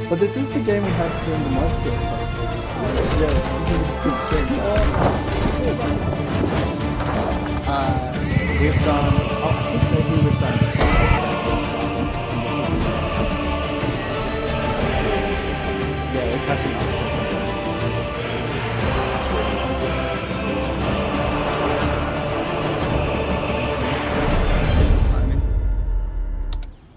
But this is the game we have streamed the most here. Yeah, this is really good streams. We've done, I think maybe we've done 5 games, and this is yeah, we're catching up.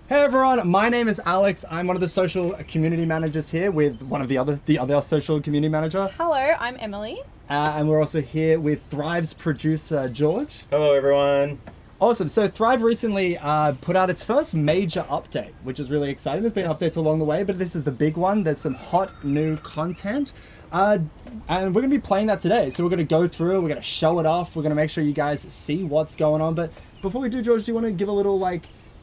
Hey everyone, my name is Alex. I'm one of the social community managers here with one of the other social community manager. Hello, I'm Emily. And we're also here with Thrive's producer, George. Hello everyone. Awesome. So Thrive recently put out its first major update, which is really exciting. There's been updates along the way, but this is the big one. There's some hot new content. And we're going to be playing that today. So we're going to go through, we're going to show it off. We're going to make sure you guys see what's going on. But before we do, George, do you want to give a little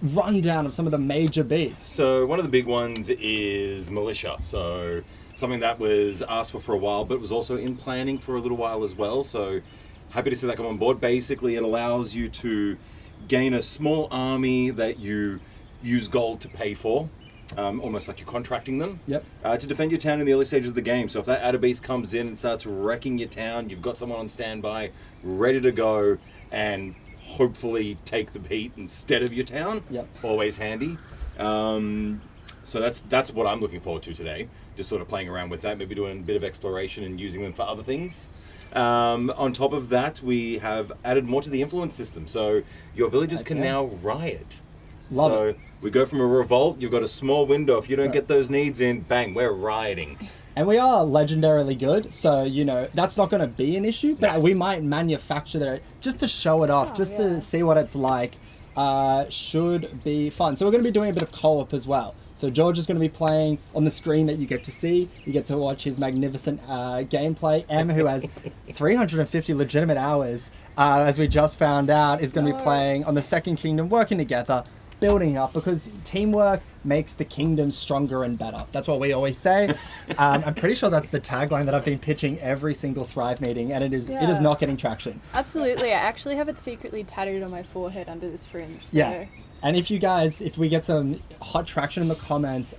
rundown of some of the major beats? So one of the big ones is Militia. So something that was asked for a while, but was also in planning for a little while as well. So happy to see that come on board. Basically, it allows you to gain a small army that you use gold to pay for, almost like you're contracting them. Yep. To defend your town in the early stages of the game. So if that outer beast comes in and starts wrecking your town, you've got someone on standby, ready to go, and hopefully take the heat instead of your town. Yep. Always handy. So that's what I'm looking forward to today. Just sort of playing around with that, maybe doing a bit of exploration and using them for other things. On top of that, we have added more to the influence system. So your villagers can now riot. Love so it. we go from a revolt, you've got a small window. If you don't get those needs in, bang, we're rioting. And we are legendarily good, so, that's not going to be an issue, but we might manufacture that just to show it off, to see what it's like. Should be fun. So we're going to be doing a bit of co-op as well. So George is going to be playing on the screen that you get to see. You get to watch his magnificent gameplay. Em, who has 350 legitimate hours, as we just found out, is going to be playing on the Second Kingdom, working together, building up, because teamwork makes the kingdom stronger and better. That's what we always say. I'm pretty sure that's the tagline that I've been pitching every single Thrive meeting, and it is not getting traction. Absolutely. I actually have it secretly tattooed on my forehead under this fringe. So. Yeah. And if we get some hot traction in the comments,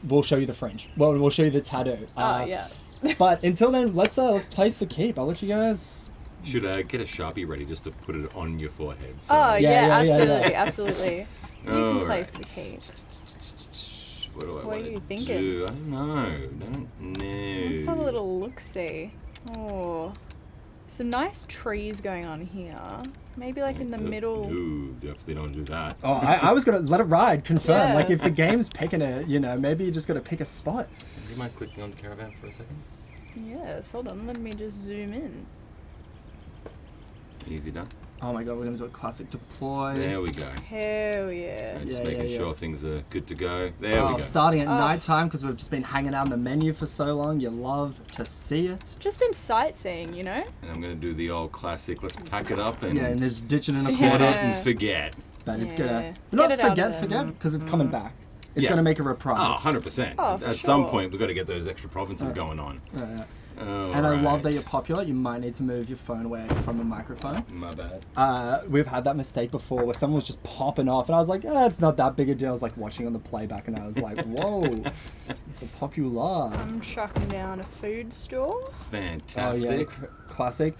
we'll show you the fringe. Well, we'll show you the tattoo. Yeah. But until then, let's place the keep. I'll let you guys. Should get a Sharpie ready just to put it on your forehead. So. Absolutely. You can place the keep. What are you thinking? I don't know. Let's have a little look-see. Oh, some nice trees going on here. Maybe in the middle. No, definitely don't do that. Oh, I was gonna let it ride. Confirm. Yeah. If the game's picking it, maybe you just gotta pick a spot. Do you mind clicking on the caravan for a second? Yes. Hold on. Let me just zoom in. Easy done. Oh my god, we're gonna do a classic deploy. There we go. Hell yeah. Just making sure things are good to go. There we go. Starting at night time because we've just been hanging out in the menu for so long. You love to see it. Just been sightseeing, And I'm going to do the old classic, let's pack it up and and just ditching in a set corner. it and forget. But it's gonna Get not it out forget of because it's coming back. It's Yes. gonna make a reprise. Oh, 100%. Oh, for At some sure. point, we've got to get those extra provinces going on. And I love that you're popular. You might need to move your phone away from the microphone. My bad. We've had that mistake before where someone was just popping off and I was like, it's not that big a deal. I was watching on the playback and I was like, whoa, it's the popular. I'm chucking down a food store. Fantastic. Oh, yeah, classic.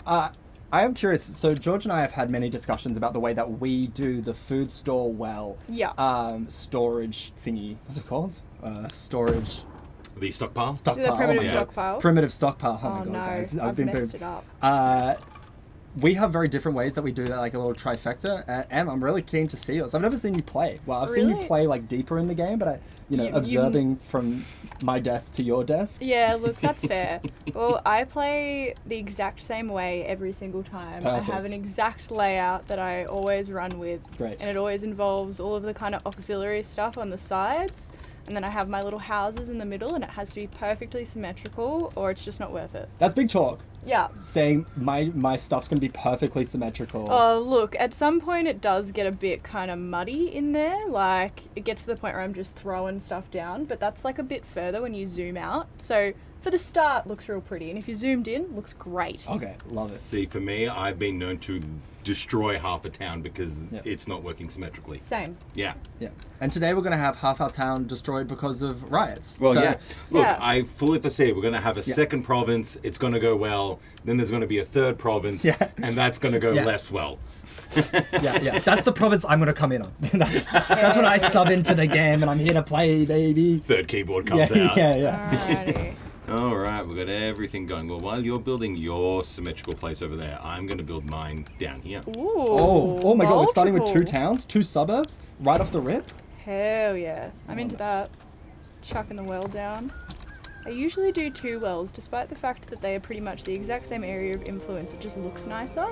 I am curious. So George and I have had many discussions about the way that we do the food store well. Yeah. Storage thingy. What's it called? Storage. The stockpile? The primitive stockpile. Primitive stockpile. Oh my god, no, guys. I've messed it up. We have very different ways that we do that, like a little trifecta. And I'm really keen to see yours. I've never seen you play. Well, I've seen you play deeper in the game, but observing from my desk to your desk. Yeah, look, that's fair. Well, I play the exact same way every single time. Perfect. I have an exact layout that I always run with. Great. And it always involves all of the kind of auxiliary stuff on the sides. And then I have my little houses in the middle, and it has to be perfectly symmetrical, or it's just not worth it. That's big talk. Yeah. Saying my stuff's going to be perfectly symmetrical. Oh, look, at some point it does get a bit kind of muddy in there. It gets to the point where I'm just throwing stuff down, but that's a bit further when you zoom out. So for the start, looks real pretty. And if you zoomed in, looks great. Okay, love it. See, for me, I've been known to destroy half a town because Yep. it's not working symmetrically. Same. Yeah. Yeah. And today we're going to have half our town destroyed because of riots. Well, So- yeah. Look, Yeah. I fully foresee we're going to have a Yeah. second province. It's going to go well. Then there's going to be a third province, Yeah. and that's going to go Yeah. less well. Yeah. That's the province I'm going to come in on. that's when I sub into the game and I'm here to play, baby. Third keyboard Yeah, comes out. yeah. Alrighty. All right, we've got everything going. Well, while you're building your symmetrical place over there, I'm going to build mine down here. Ooh. Oh my god, we're starting with 2 multiple. towns, 2 suburbs, right off the rip. Hell yeah. I'm into that. Chucking the well down. I usually do 2 wells, despite the fact that they are pretty much the exact same area of influence. It just looks nicer.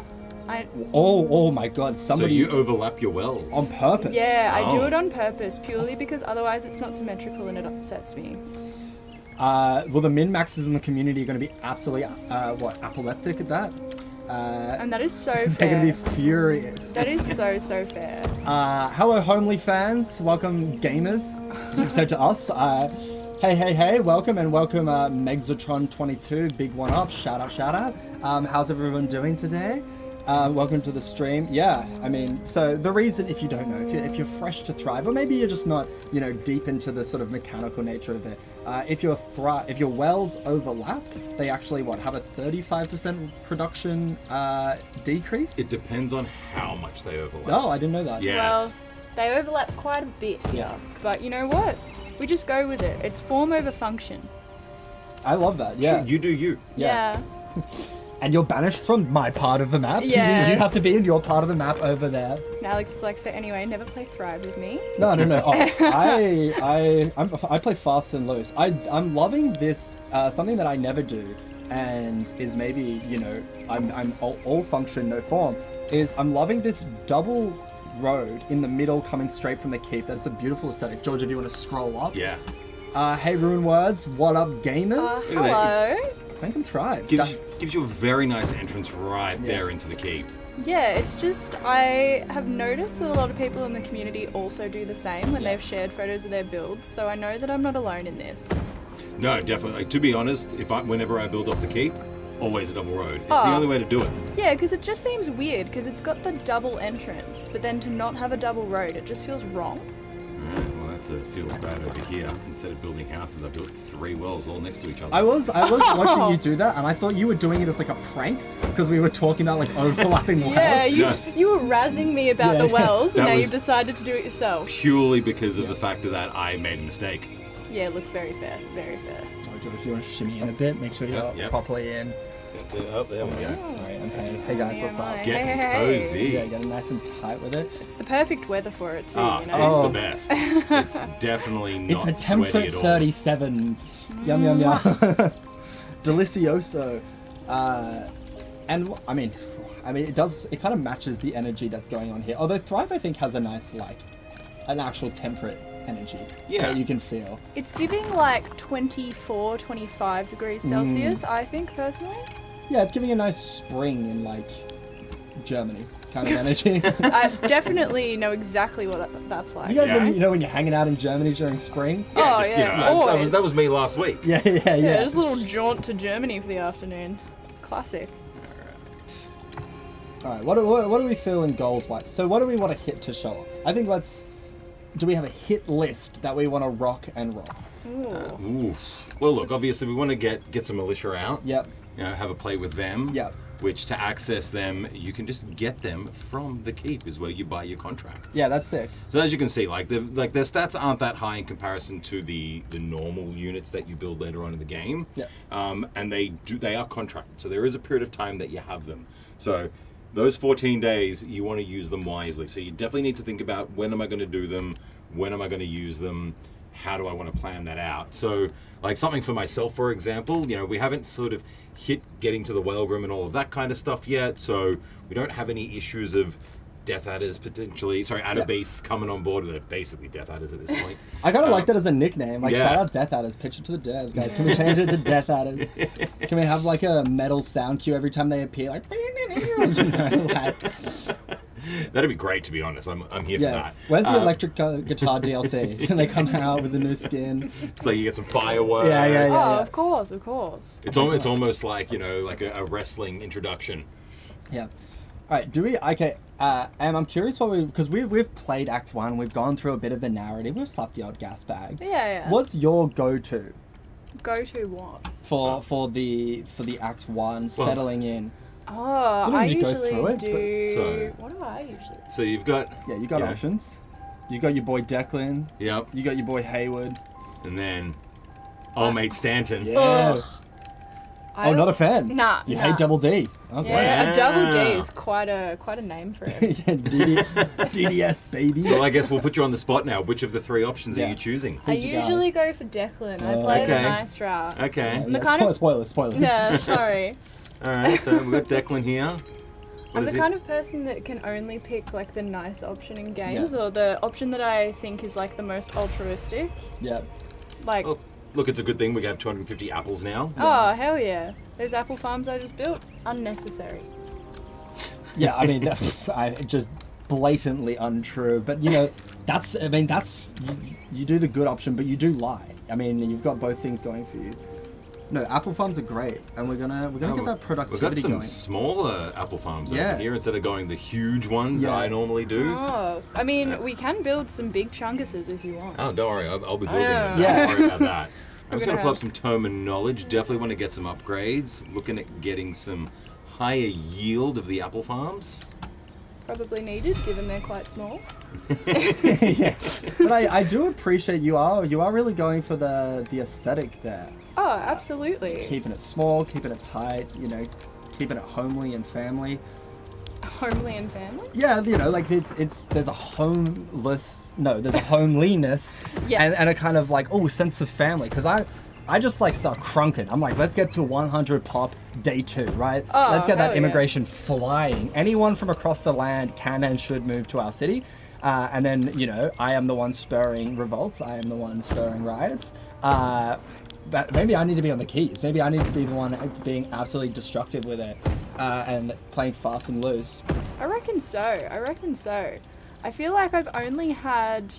Oh my god, somebody So you overlap your wells. on purpose. Yeah, I do Oh. it on purpose, purely because otherwise it's not symmetrical and it upsets me. Well, the min-maxes in the community are going to be absolutely, apoplectic at that. And that is so They're going to be fair. furious. That is so fair. Hello, homely fans. Welcome, gamers. You've said to us. Hey, welcome Megzatron22. Big one up. Shout out. How's everyone doing today? Welcome to the stream. Yeah, I mean, so the reason, if you don't know, if you're fresh to Thrive, or maybe you're just not, deep into the sort of mechanical nature of it, if your wells overlap, they actually have a 35% production decrease. It depends on how much they overlap. Oh, I didn't know that. Yeah. Well, they overlap quite a bit here. Yeah. But you know what? We just go with it. It's form over function. I love that. Yeah. You do you. Yeah. And you're banished from my part of the map. Yeah. You have to be in your part of the map over there. And Alex is like, so anyway, never play Thrive with me. No. Oh, I play fast and loose. I'm loving this. Something that I never do, and is maybe I'm all function no form. Is I'm loving this double road in the middle coming straight from the keep. That's a beautiful aesthetic. George, if you want to scroll up. Yeah. Hey, Ruin Words. What up, gamers? Hello. Playing some Thrive. Gives you a very nice entrance right there into the keep. Yeah, it's just, I have noticed that a lot of people in the community also do the same when they've shared photos of their builds, so I know that I'm not alone in this. No, definitely. Like, to be honest, whenever I build off the keep, always a double road. It's the Oh. only way to do it. Yeah, because it just seems weird, because it's got the double entrance, but then to not have a double road, it just feels wrong. Alright, well that feels bad over here. Instead of building houses, I built 3 wells all next to each other. I was watching you do that, and I thought you were doing it as like a prank because we were talking about overlapping wells. Yeah, Yeah. you were razzing me about Yeah, the yeah. wells, and That now was- you've decided to do it yourself. Purely because of the fact that I made a mistake. Yeah, look, very fair, very fair. Oh, George, you want to shimmy in a bit? Make sure you're Yep. properly in. Oh, there we go. Sorry, I'm hey guys, what's up? Get Hey. cozy. Yeah, getting nice and tight with it. It's the perfect weather for it too, Ah, you it's know? the best. It's definitely not It's a sweaty temperate at all. 37. Yum. Delicioso. And I mean, it kind of matches the energy that's going on here. Although Thrive, I think, has a nice, an actual temperate energy that you can feel. It's giving like 24, 25 degrees Celsius, I think, personally. Yeah, it's giving a nice spring in, Germany kind of energy. I definitely know exactly what that's like. You guys, Yeah. when you're hanging out in Germany during spring? Oh, Just, yeah, that always. was me last week. Yeah. Yeah, just a little jaunt to Germany for the afternoon. Classic. All right, what do we feel in goals-wise? So what do we want to hit to show off? I think do we have a hit list that we want to rock and roll? Ooh. Oof. Well, look, obviously we want to get some militia out. Yep. Have a play with them. Yep. Which to access them, you can just get them from the keep is where you buy your contracts. Yeah, that's sick. So as you can see, their stats aren't that high in comparison to the normal units that you build later on in the game. Yeah. And they are contracted, so there is a period of time that you have them. So those 14 days, you want to use them wisely. So you definitely need to think about, when am I going to do them? When am I going to use them? How do I want to plan that out? So something for myself, for example, we haven't sort of hit getting to the Whalegram and all of that kind of stuff yet, so we don't have any issues of Death Adders potentially, Adder Beasts coming on board. They're basically Death Adders at this point. I kind of like that as a nickname. yeah. Shout out Death Adders. Pitch it to the devs, guys. Can we change it to Death Adders? Can we have a metal sound cue every time they appear? That'd be great, to be honest. I'm here for Yeah. that. Where's the electric guitar DLC? Can they come out with the new skin? So you get some fireworks. Yeah. Oh, of course. It's almost like, like a wrestling introduction. Yeah. All right. Do we? Okay. I'm curious because we've played Act 1. We've gone through a bit of the narrative. We've slapped the odd gas bag. Yeah. What's your go-to Go to what? for the Act 1 settling in? Oh, You don't I need to go usually through it, do. So- What do I usually? So you've got... Yeah, you got options. You got your boy Declan. Yep. You got your boy Hayward. And then... old mate Stanton. Yeah. Ugh. Oh, not a fan. Nah. You hate Double D. Okay. Yeah, a double D Wow. is quite a name for it. DDS baby. So I guess we'll put you on the spot now. Which of the three options are Yeah. you choosing? I Who's your guy? usually go for Declan. I play the Okay. nice route. Okay. I'm the kind of Spoilers. yeah. Sorry. All right, so we've got Declan here. What I'm is the it? kind of person that can only pick like the nice option in games, or the option that I think is like the most altruistic. Yeah. Like, Oh, look, it's a good thing we have 250 apples now. oh hell yeah! Those apple farms I just built, unnecessary. Yeah, I mean, just blatantly untrue. But that's you do the good option, but you do lie. I mean, you've got both things going for you. No, apple farms are great, and we're gonna get that We've got productivity some going. smaller apple farms Yeah. over here instead of going the huge ones that Yeah. I normally do. Oh, I mean, we can build some big chunkuses if you want. Oh, don't worry, I'll be building Yeah. it. Yeah. Don't worry about that. I'm just gonna going to pull up have- some tome knowledge. Definitely want to get some upgrades. Looking at getting some higher yield of the apple farms. Probably needed, given they're quite small. Yeah. But I do appreciate you are really going for the aesthetic there. Oh, absolutely. Keeping it small, keeping it tight, keeping it homely and family. Homely and family. Yeah, like there's a homeliness Yes. and a kind of like sense of family, because I just like start crunking. I'm like, let's get to 100 pop day 2, right? Oh, let's get that hell yeah. immigration flying. Anyone from across the land can and should move to our city. And then, I am the one spurring revolts. I am the one spurring riots. But maybe I need to be on the keys. Maybe I need to be the one being absolutely destructive with it and playing fast and loose. I reckon so. I feel like I've only had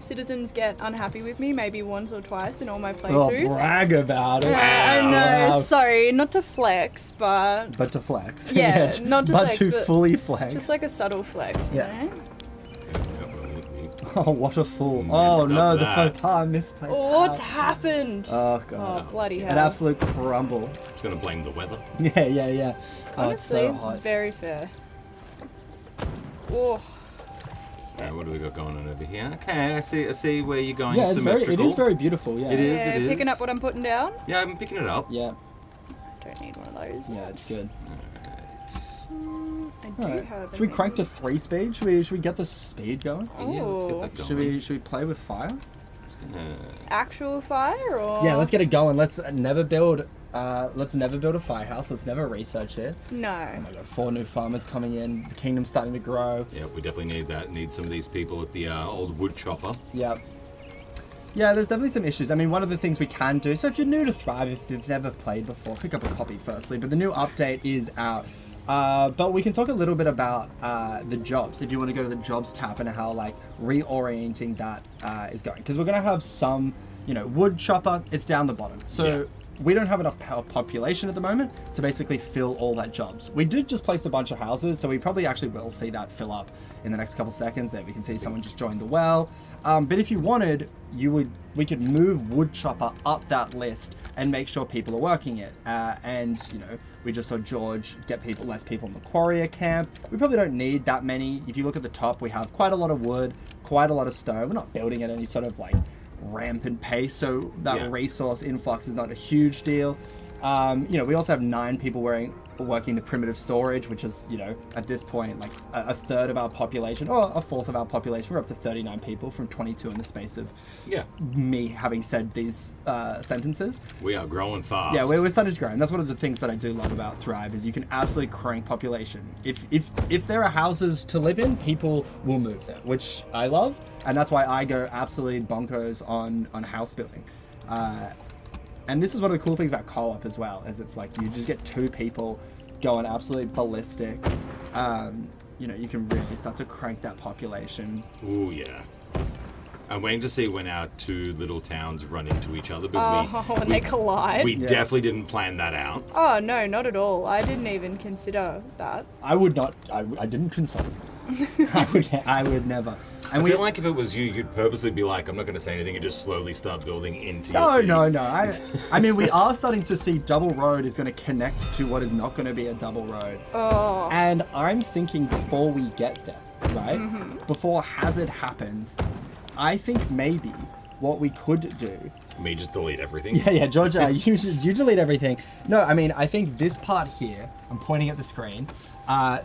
citizens get unhappy with me maybe once or twice in all my Oh, playthroughs. brag about it. I know. Wow. Sorry, not to flex, but But to flex. Yeah, not to but flex, to but fully flex. just like a subtle flex, you Yeah. know? Oh, what a fool. Messed Oh, up no, the that. faux pas misplaced. Oh, what's house. happened? Oh, Oh, God. bloody hell. An absolute crumble. Just going to blame the weather. Yeah. Oh, it's Honestly, so hot. very fair. Oh, Okay, what do we got going on over here? Okay, I see where you're going. Yeah, it Symmetrical. is very beautiful, yeah. It is. yeah, picking up what I'm putting down. Yeah, I'm picking it up. Yeah, Don't need one of those. yeah, it's good. I do Alright. have. Should we crank to 3 speed? Should we get the speed going? Yeah, let's get that going. Should we play with fire? Actual fire or? Yeah, let's get it going. Let's never build a firehouse. Let's never research it. No. Oh my god, 4 new farmers coming in. The kingdom's starting to grow. Yeah, we definitely need that. Need some of these people at the old wood chopper. Yep. Yeah, there's definitely some issues. I mean, one of the things we can do, so if you're new to Thrive, if you've never played before, pick up a copy firstly, but the new update is out. But we can talk a little bit about the jobs, if you want to go to the jobs tab and how like reorienting that is going. Because we're going to have some, wood chopper, it's down the bottom. So Yeah. we don't have enough population at the moment to basically fill all that jobs. We did just place a bunch of houses, so we probably actually will see that fill up in the next couple seconds. There we can see someone just joined the well. But if you wanted, we could move wood chopper up that list and make sure people are working it. And we just saw George get less people in the Quarrier camp. We probably don't need that many. If you look at the top, we have quite a lot of wood, quite a lot of stone. We're not building at any sort of like rampant pace, so that resource influx is not a huge deal. We also have 9 people working the primitive storage, which is, at this point, like a third of our population, or a fourth of our population. We're up to 39 people from 22 in the space of me having said these sentences. We are growing fast. Yeah, we're starting to grow, and that's one of the things that I do love about Thrive, is you can absolutely crank population. If there are houses to live in, people will move there, which I love, and that's why I go absolutely bonkers on house building. And this is one of the cool things about co-op as well, is it's like you just get 2 people going absolutely ballistic. you can really start to crank that population. Ooh, yeah. I'm waiting to see when our two little towns run into each other because when they collide. we definitely didn't plan that out. Oh no, not at all. I didn't even consider that. I would not. I didn't consult. I would never. And I feel like if it was you, you'd purposely be like, I'm not going to say anything and just slowly start building into your No, city. no. I mean, we are starting to see double road is going to connect to what is not going to be a double road. Oh. And I'm thinking before we get there, right? Before hazard happens, I think maybe what we could do. Me just delete everything. Yeah, George, you delete everything. No, I mean, I think this part here, I'm pointing at the screen,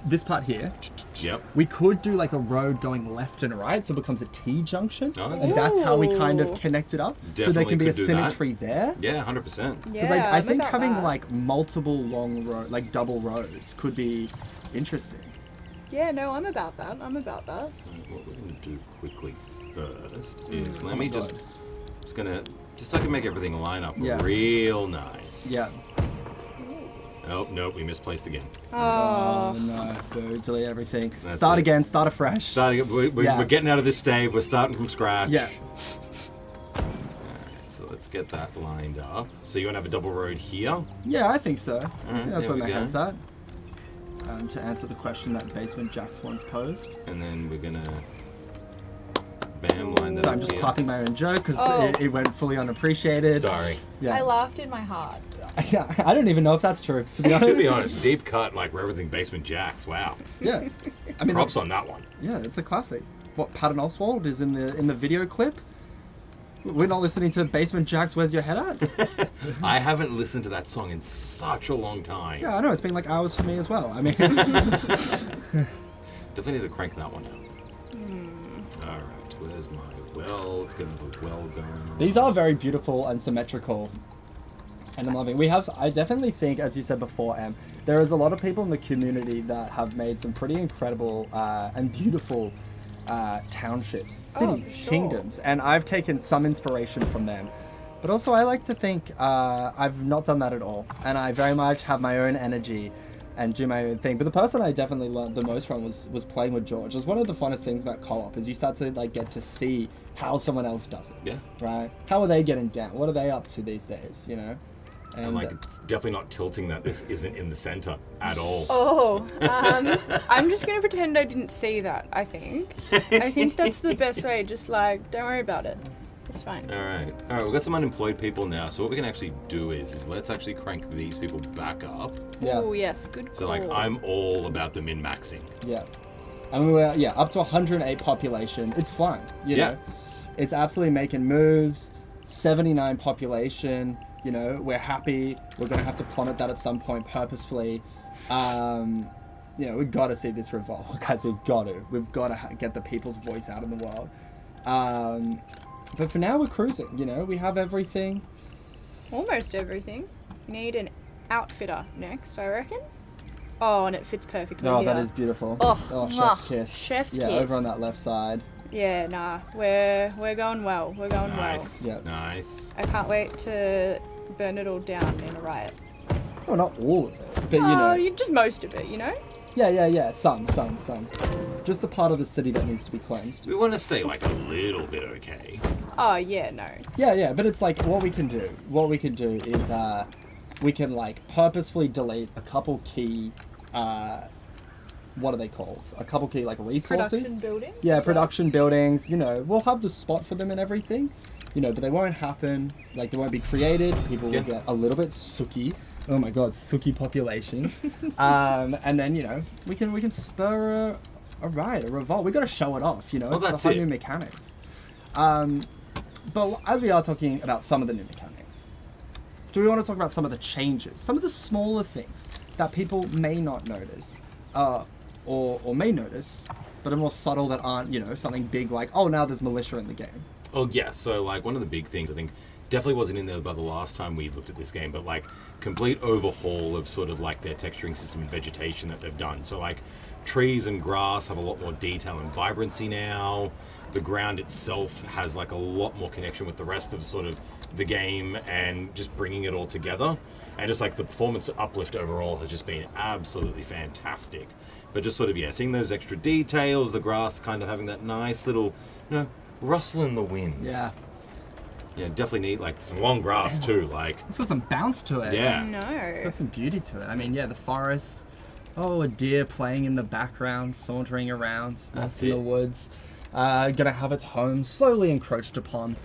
this part here, Yep. we could do like a road going left and right, so it becomes a T-junction, Oh. and that's how we kind of Ooh. connect it up. So there Definitely can be a could do that. symmetry there. Yeah, 100%. Because Yeah, I I'm think about having that. like multiple long like double roads could be interesting. Yeah, no, I'm about that. So What we're going to do quickly first is let Oh me my just so I can make everything line up Yeah. real nice. Yeah. Oh, nope, we misplaced again. Oh no, dude, delete everything. That's Start it. again, start afresh. We're getting out of this stage. We're starting from scratch. Yeah. So let's get that lined up. So you want to have a double road here? Yeah, I think so. Alright, That's there where we my go. head's at. To answer the question that Basement Jax once posed. And then we're gonna bam line that So up I'm just here. clapping my own joke because Oh. it went fully unappreciated. Sorry. Yeah. I laughed in my heart. I don't even know if that's true, to be honest. To be honest, deep cut like referencing Basement Jacks. Wow. Yeah. I mean, Props that's, on that one. yeah, it's a classic. What Patton Oswalt is in the video clip. We're not listening to Basement Jaxx, Where's Your Head At? I haven't listened to that song in such a long time. Yeah, I know. It's been like hours for me as well. I mean, Definitely need to crank that one out. All right, where's my well? Let's get another well going on. these are very beautiful and symmetrical. And I'm loving. I definitely think, as you said before, Em, there is a lot of people in the community that have made some pretty incredible and beautiful townships, cities, for sure. kingdoms, and I've taken some inspiration from them. But also, I like to think I've not done that at all, and I very much have my own energy and do my own thing. But the person I definitely learned the most from was playing with George. It was one of the funnest things about co-op is you start to like get to see how someone else does it. Yeah. Right? How are they getting down? What are they up to these days? You know. And like, it's definitely not tilting that this isn't in the center at all. Oh, I'm just gonna pretend I didn't see that. I think that's the best way. Just like, don't worry about it. It's fine. All right, we've got some unemployed people now. So what we can actually do is let's actually crank these people back up. Yeah. Oh yes, good call. So like, I'm all about the min-maxing. Yeah. I mean, we're up to 108 population. It's fine, you Yeah. know. It's absolutely making moves. 79 population. You know, we're happy. We're gonna have to plummet that at some point purposefully. You know, we've got to see this revolt, guys. We've got to get the people's voice out in the world. But for now, we're cruising. You know, we have everything. Almost everything. We need an outfitter next, I reckon. Oh, and it fits perfectly Oh, here. that is beautiful. Oh, chef's mwah. kiss. Chef's yeah, kiss. over on that left side. Yeah, nah, we're going well. We're going Nice, Yep. nice. well. I can't wait to burn it all down in a riot. Well, not all of it, but you know. Just most of it, you know? Yeah. Some. Just the part of the city that needs to be cleansed. We want to stay like a little bit okay. Oh yeah, no. Yeah, but it's like what we can do is we can like purposefully delete a couple key what are they called? A couple key like resources. Production buildings. Yeah, as well. production buildings, you know, we'll have the spot for them and everything. You know, but they won't happen, like they won't be created, people will Yeah. get a little bit sooky. Oh my god, sooky population. And then, you know, we can spur a riot, a revolt. We gotta show it off, you know, Well, it's that's the whole it. new mechanics. But as we are talking about some of the new mechanics, do we want to talk about some of the changes, some of the smaller things that people may not notice, or may notice, but are more subtle that aren't, you know, something big like, oh, now there's militia in the game. Oh yeah, so like one of the big things I think definitely wasn't in there by the last time we looked at this game, but like complete overhaul of sort of like their texturing system and vegetation that they've done. So like trees and grass have a lot more detail and vibrancy now. the ground itself has like a lot more connection with the rest of sort of the game and just bringing it all together. And just like the performance uplift overall has just been absolutely fantastic. But just sort of, seeing those extra details, the grass kind of having that nice little, rustle in the wind. Yeah. Yeah, definitely need like some long grass too. Like It's got some bounce to it. Yeah. No. It's got some beauty to it. I mean, the forest. Oh, a deer playing in the background, sauntering around, That's in the it. woods. Gonna have its home slowly encroached upon.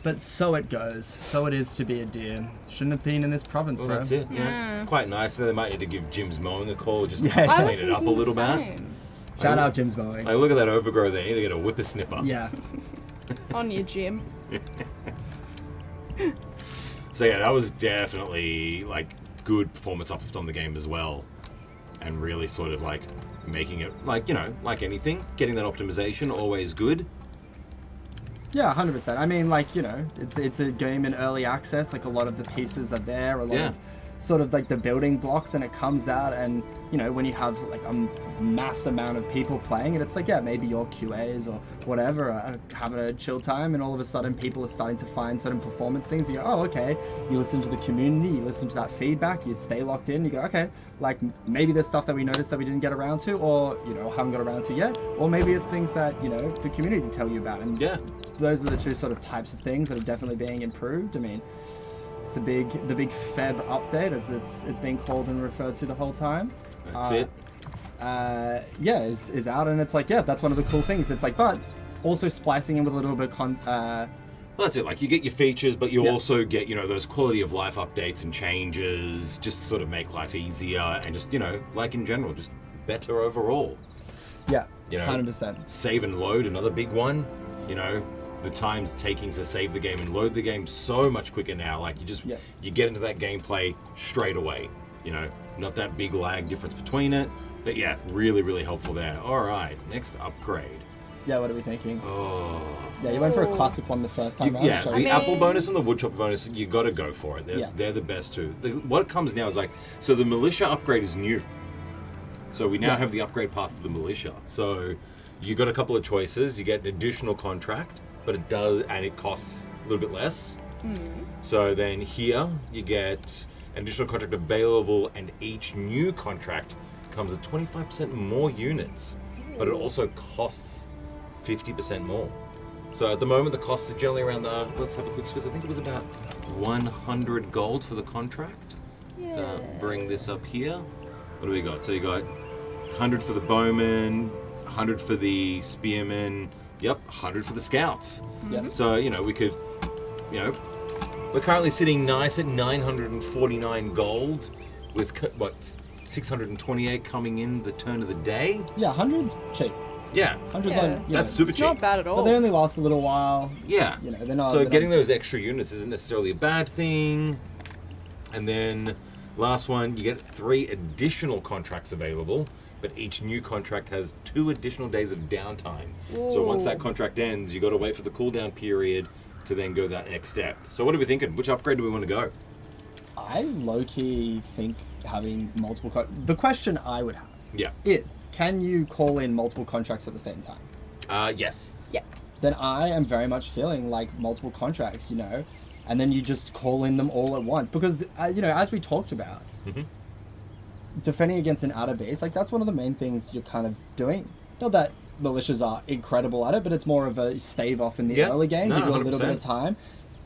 But so it goes. So it is to be a deer. Shouldn't have been in this province, Well, bro. that's it. Yeah. It's quite nice. They might need to give Jim's Mowing a call just Yeah. to I was clean it up a thinking little the bit. same. Shout out Jim's Mowing. Like, look at that overgrow there. You need to get a whippersnipper. Yeah. On your gym. So yeah, that was definitely like good performance uplift on the game as well, and really sort of like making it like like anything, getting that optimization always good. Yeah, 100%. I mean, like, it's a game in early access. Like, a lot of the pieces are there. A lot of sort of like the building blocks, and it comes out, and when you have like a mass amount of people playing it, it's like, maybe your QAs or whatever are having a chill time, and all of a sudden people are starting to find certain performance things. You go, oh, okay. You listen to the community, you listen to that feedback, you stay locked in, you go, okay, like maybe there's stuff that we noticed that we didn't get around to, or haven't got around to yet, or maybe it's things that the community tell you about, and those are the two sort of types of things that are definitely being improved. I mean, it's the big Feb update, as it's been called and referred to the whole time. That's it. Is out, and it's like, that's one of the cool things. It's like, but also splicing in with a little bit of Well, that's it. Like, you get your features, but you also get, those quality of life updates and changes, just to sort of make life easier, and just, like in general, just better overall. Yeah, 100%. Save and load, another big one. The time's taking to save the game and load the game so much quicker now. Like, you get into that gameplay straight away. Not that big lag difference between it. But really, really helpful there. All right, next upgrade. Yeah, what are we thinking? Oh. Yeah, you went for a classic one the first time. The apple bonus and the woodchopper bonus, you got to go for it. They're the best two. What comes now is like, so the militia upgrade is new. So we now have the upgrade path for the militia. So you got a couple of choices. You get an additional contract, but it costs a little bit less. So then here you get an additional contract available, and each new contract comes with 25% more units, but it also costs 50% more. So at the moment, the cost is generally around let's have a quick squiz. I think it was about 100 gold for the contract. Yeah. So bring this up here. What do we got? So you got 100 for the bowmen, 100 for the spearmen, 100 for the scouts. Yep. So, we could, we're currently sitting nice at 949 gold with, 628 coming in the turn of the day. Yeah, 100's cheap. Yeah. 100's That's super It's cheap. not bad at all. But they only last a little while. Yeah. They're not. So getting those extra units isn't necessarily a bad thing. And then last one, you get 3 additional contracts available, but each new contract has 2 additional days of downtime. Ooh. So once that contract ends, you got to wait for the cooldown period to then go that next step. So what are we thinking? Which upgrade do we want to go? I low-key think having multiple... The question I would have Yeah. is, can you call in multiple contracts at the same time? Yes. Yeah. Then I am very much feeling like multiple contracts, and then you just call in them all at once. Because, as we talked about, defending against an outer base, like, that's one of the main things you're kind of doing. Not that militias are incredible at it, but it's more of a stave off in the early game, give you a little bit of time.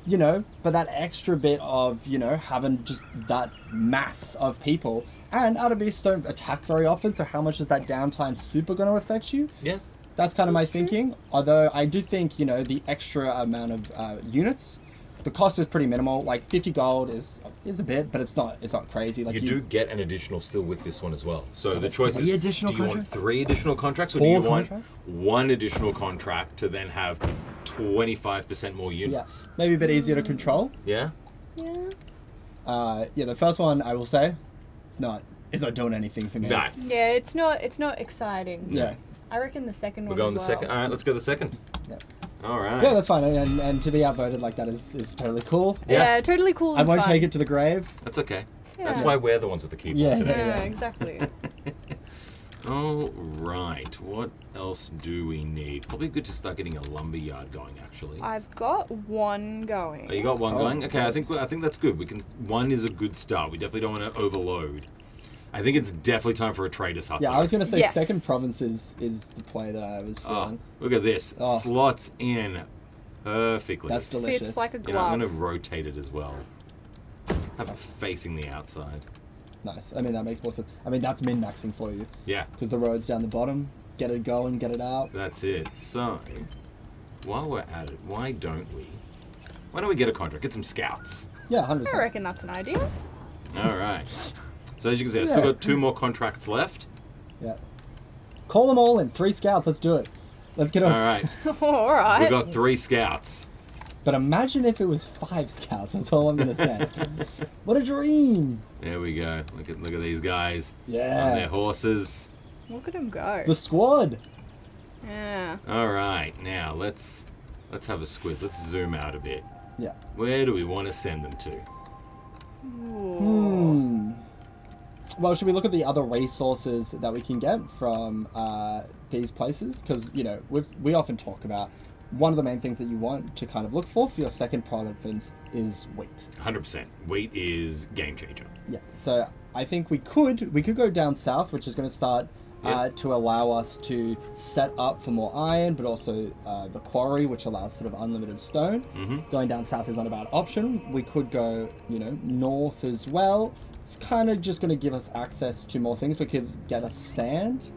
But that extra bit of, having just that mass of people, and outer beasts don't attack very often, so how much is that downtime super going to affect you? Yeah. That's kind of my thinking. Although I do think, the extra amount of units, the cost is pretty minimal. Like 50 gold is a bit, but it's not crazy. Like You do get an additional still with this one as well. So the the choice is, 3 additional do you want contracts? 3 additional contracts, or 4 do you want contracts? 1 additional contract to then have 25% more units? Yes, maybe a bit easier to control. Yeah? Yeah. The first one I will say, it's not doing anything for me. No. Yeah, it's not exciting. Yeah. I reckon the second We're one going as the well. second. All right, let's go the second. Yeah. All right. Yeah, that's fine. And to be outvoted like that is totally cool. Yeah, totally cool I and won't fun. take it to the grave. That's okay. Yeah. That's why we're the ones with the keyboard Yeah. today. Yeah, exactly. All right. What else do we need? Probably good to start getting a lumber yard going. Actually. I've got one going. Oh, you got one going? Okay, nice. I think that's good. We can. One is a good start. We definitely don't want to overload. I think it's definitely time for a trader's hut. Yeah, though. I was going to say Yes. second province is the play that I was Oh, feeling. look at this. Oh. Slots in perfectly. That's delicious. Fits like a You know, I'm glove. going to rotate it as well. Have it facing the outside. Nice. I mean, that makes more sense. I mean, that's min-maxing for you. Yeah, Because the road's down the bottom. Get it going, get it out. that's it. So, while we're at it, why don't we get a contract? Get some scouts. Yeah, 100%. I reckon that's an idea. All right. So as you can see, I've still got 2 more contracts left. Yeah. Call them all in. 3 scouts. Let's do it. Let's get All on. right. All right. We've got 3 scouts. But imagine if it was 5 scouts. That's all I'm going to say. What a dream. There we go. Look at these guys on their Yeah. horses. Look at him go. The squad. Yeah. All right. Now let's have a squiz. Let's zoom out a bit. Yeah. Where do we want to send them to? Ooh. Well, should we look at the other resources that we can get from these places? Because, you know, we often talk about one of the main things that you want to kind of look for your second province is wheat. 100%. Wheat is game changer. Yeah. So I think we could go down south, which is going to start Yeah. to allow us to set up for more iron, but also the quarry, which allows sort of unlimited stone. Mm-hmm. Going down south is not a bad option. We could go, you know, north as well. It's kind of just going to give us access to more things. We could get us sand.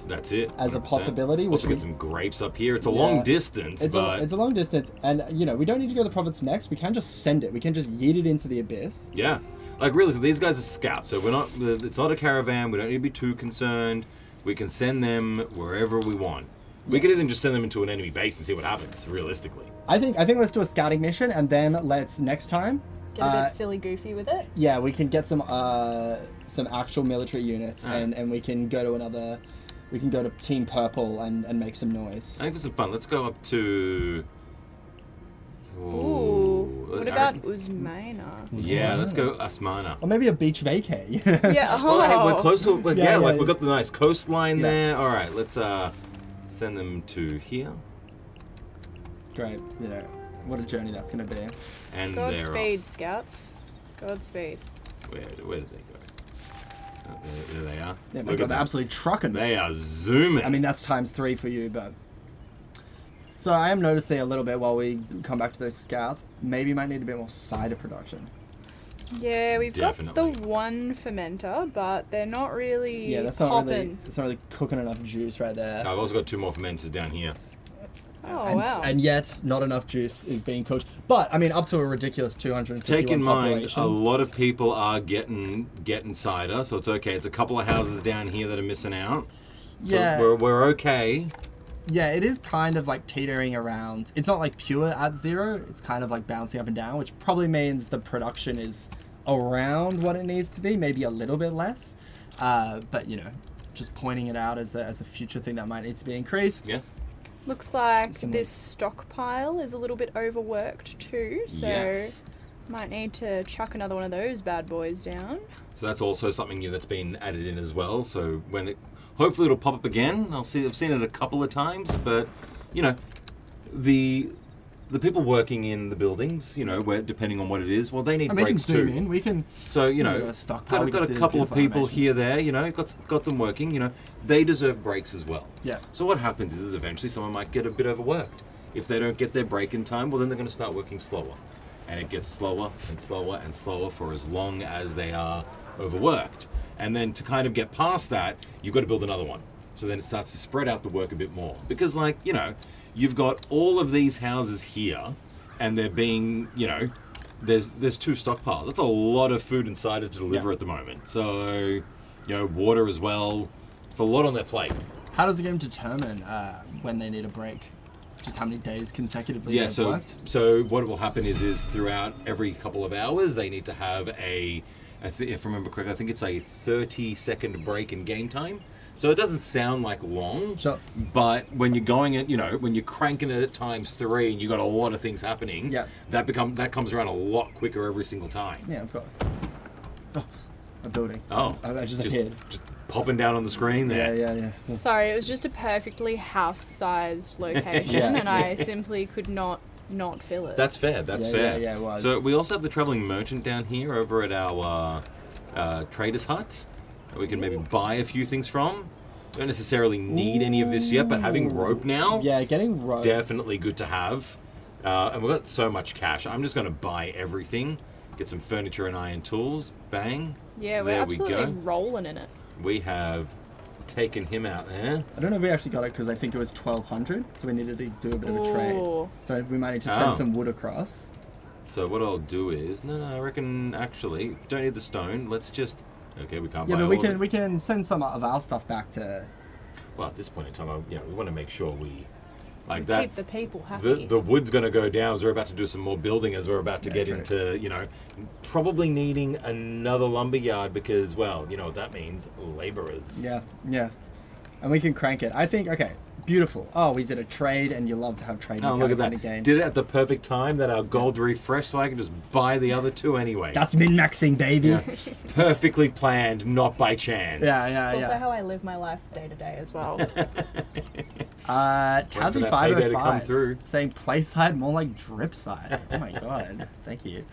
That's it. As a 100%. possibility, Also which get some grapes up here. It's a Yeah. long distance, It's but a long distance, and you know we don't need to go to the province next. We can just send it. We can just yeet it into the abyss. yeah. Like really, so these guys are scouts, so we're not. It's not a caravan. We don't need to be too concerned. We can send them wherever we want. We could even just send them into an enemy base and see what happens. Realistically. I think let's do a scouting mission, and then let's next time. Get a bit silly goofy with it. Yeah, we can get some actual military units, Alright. and we can go to another. We can go to Team Purple and make some noise. I think for some fun, let's go up to. Ooh. What I about reckon- Usmana? Yeah, let's go Asmana. Or maybe a beach vacay. Yeah. Well, hey, we're Oh. close to. Well, Yeah, yeah, like yeah. we've got the nice coastline Yeah. there. All right, let's send them to here, Great. You know, what a journey that's going to be. and they're Godspeed, scouts. Godspeed. off. Where did they go? Oh, there they are. Yeah, my Look God, at they're them. absolutely trucking. They are zooming. I mean, that's ×3 for you, but. So I am noticing a little bit while we come back to those scouts. Maybe might need a bit more cider production. Yeah, we've got Definitely. the one fermenter, but they're not really Yeah, that's popping. not really cooking enough juice right there. I've also got 2 more fermenters down here. Oh, and, wow. and yet, not enough juice is being cooked. But I mean, up to a ridiculous 251 Take in mind, population. a lot of people are getting cider, so it's okay. It's a couple of houses down here that are missing out. So Yeah. we're okay. Yeah, it is kind of like teetering around. It's not like pure at 0. It's kind of like bouncing up and down, which probably means the production is around what it needs to be, maybe a little bit less. But you know, just pointing it out as a future thing that might need to be increased. Yeah. Looks like Some this stockpile is a little bit overworked too, so Yes. might need to chuck another one of those bad boys down. So that's also something new that's been added in as well. So when it, hopefully it'll pop up again. I've seen it a couple of times, but you know, the people working in the buildings, you know, where depending on what it is, well, they need And we can breaks zoom too. in. We can. So you know, do a stockpile. We got can a see the couple of beautiful people animations. here, there. You know, got them working. You know, they deserve breaks as well. Yeah. So what happens is eventually someone might get a bit overworked. If they don't get their break in time, well, then they're going to start working slower, and it gets slower and slower and slower for as long as they are overworked. And then to kind of get past that, you've got to build another one. So then it starts to spread out the work a bit more, because like you know, you've got all of these houses here, and they're being, you know, there's 2 stockpiles. That's a lot of food and cider to deliver Yeah. at the moment. So, you know, water as well. It's a lot on their plate. How does the game determine when they need a break? Just how many days consecutively Yeah. they've So worked? what will happen is throughout every couple of hours they need to have if I remember correctly, I think it's a 30-second break in game time. So it doesn't sound like long, Sure. but when you're going at, you know, when you're cranking it at ×3 and you got a lot of things happening, Yeah. that comes around a lot quicker every single time. Yeah, of course. Oh, a building. Oh, I just appeared. Just popping down on the screen there. Yeah. Sorry, it was just a perfectly house-sized location, Yeah. and I simply could not fill it. That's fair. That's fair. Yeah, it was. So we also have the traveling merchant down here over at our trader's hut that we can maybe buy a few things from. Don't necessarily need any of this yet, but having rope now, Yeah, getting rope. definitely good to have. And we've got so much cash. I'm just going to buy everything. Get some furniture and iron tools. Bang. Yeah, we're There we absolutely go. rolling in it. We have taken him out there. I don't know if we actually got it because I think it was 1,200, so we needed to do a bit of a trade. Ooh. So we might need to send Oh. some wood across. So what I'll do is, no, I reckon actually, don't need the stone. Let's just, okay, we can't buy Yeah, but all we of it. we can send some of our stuff back to. Well, at this point in time, we want to make sure we, like Keep that. the people happy. The wood's going to go down as we're about to do some more building, as we're about to get true. into, probably needing another lumber yard because, well, you know what that means, laborers. Yeah. And we can crank it. I think, okay, beautiful. Oh, we did a trade, and you love to have trade Oh, look at mechanics in that. a game. Did it at the perfect time that our gold refreshed so I can just buy the other two anyway. That's min-maxing, baby. Yeah. Perfectly planned, not by chance. Yeah. It's also how I live my life day to day as well. Tazzy that payday to come 505 through. saying play side more like drip side. Oh my god, thank you.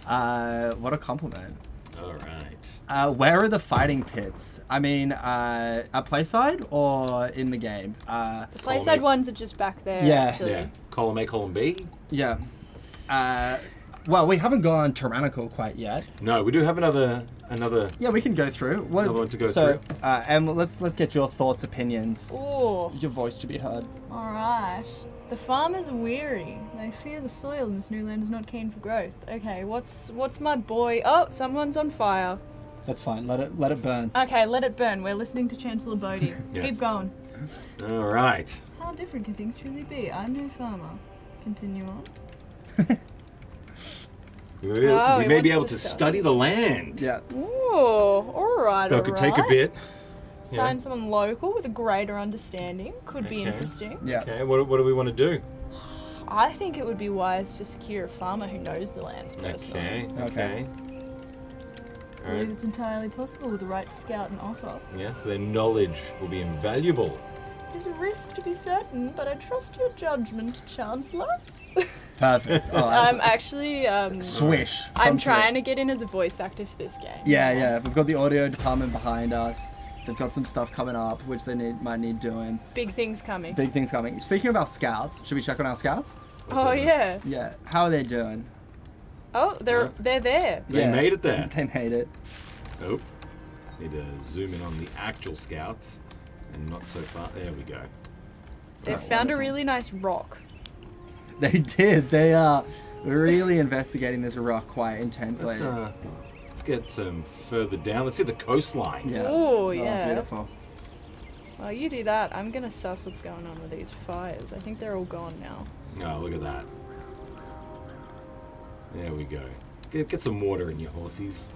What a compliment. All right. Where are the fighting pits? I mean, at play side or in the game? The playside ones are just back there, Yeah. actually. Yeah. Column A, column B. Yeah. Well, we haven't gone tyrannical quite yet. No, we do have another. Yeah, we can go through. Another one to go so, through. Em, let's get your thoughts, opinions, Ooh, your voice to be heard. alright. The farmers are weary. They fear the soil in this new land is not keen for growth. Okay, what's my boy? Oh, someone's on fire. That's fine. Let it burn. Okay, let it burn. We're listening to Chancellor Bodie. Yes. Keep going. All right. How different can things truly be? I'm no farmer. Continue on. We Oh, he may be wants able to to sell. study the land. Yeah. Ooh, alright, That could take a bit. Sign someone local with a greater understanding. Could be Okay. interesting. Yeah. Okay. What do we want to do? I think it would be wise to secure a farmer who knows the lands personally. Okay. I believe it's entirely possible with the right scout and offer. Yes, their knowledge will be invaluable. It is a risk to be certain, but I trust your judgment, Chancellor. Perfect. Oh, I'm actually, swish. I'm from trying to get in as a voice actor for this game. Yeah. We've got the audio department behind us. They've got some stuff coming up, which they might need doing. Big things coming. Big things coming. Speaking of our scouts, should we check on our scouts? Oh, yeah. Yeah. How are they doing? Oh, they're there. They made it there. They made it. Nope. Need to zoom in on the actual scouts, and not so far. There we go. They've Oh, found a wonderful. really nice rock. They did. They are really investigating this rock quite intensely. Let's get some further down. Let's see the coastline. Yeah. Ooh, yeah. Beautiful. Well, you do that. I'm gonna suss what's going on with these fires. I think they're all gone now. Oh, look at that. There we go. Get some water in your horsies.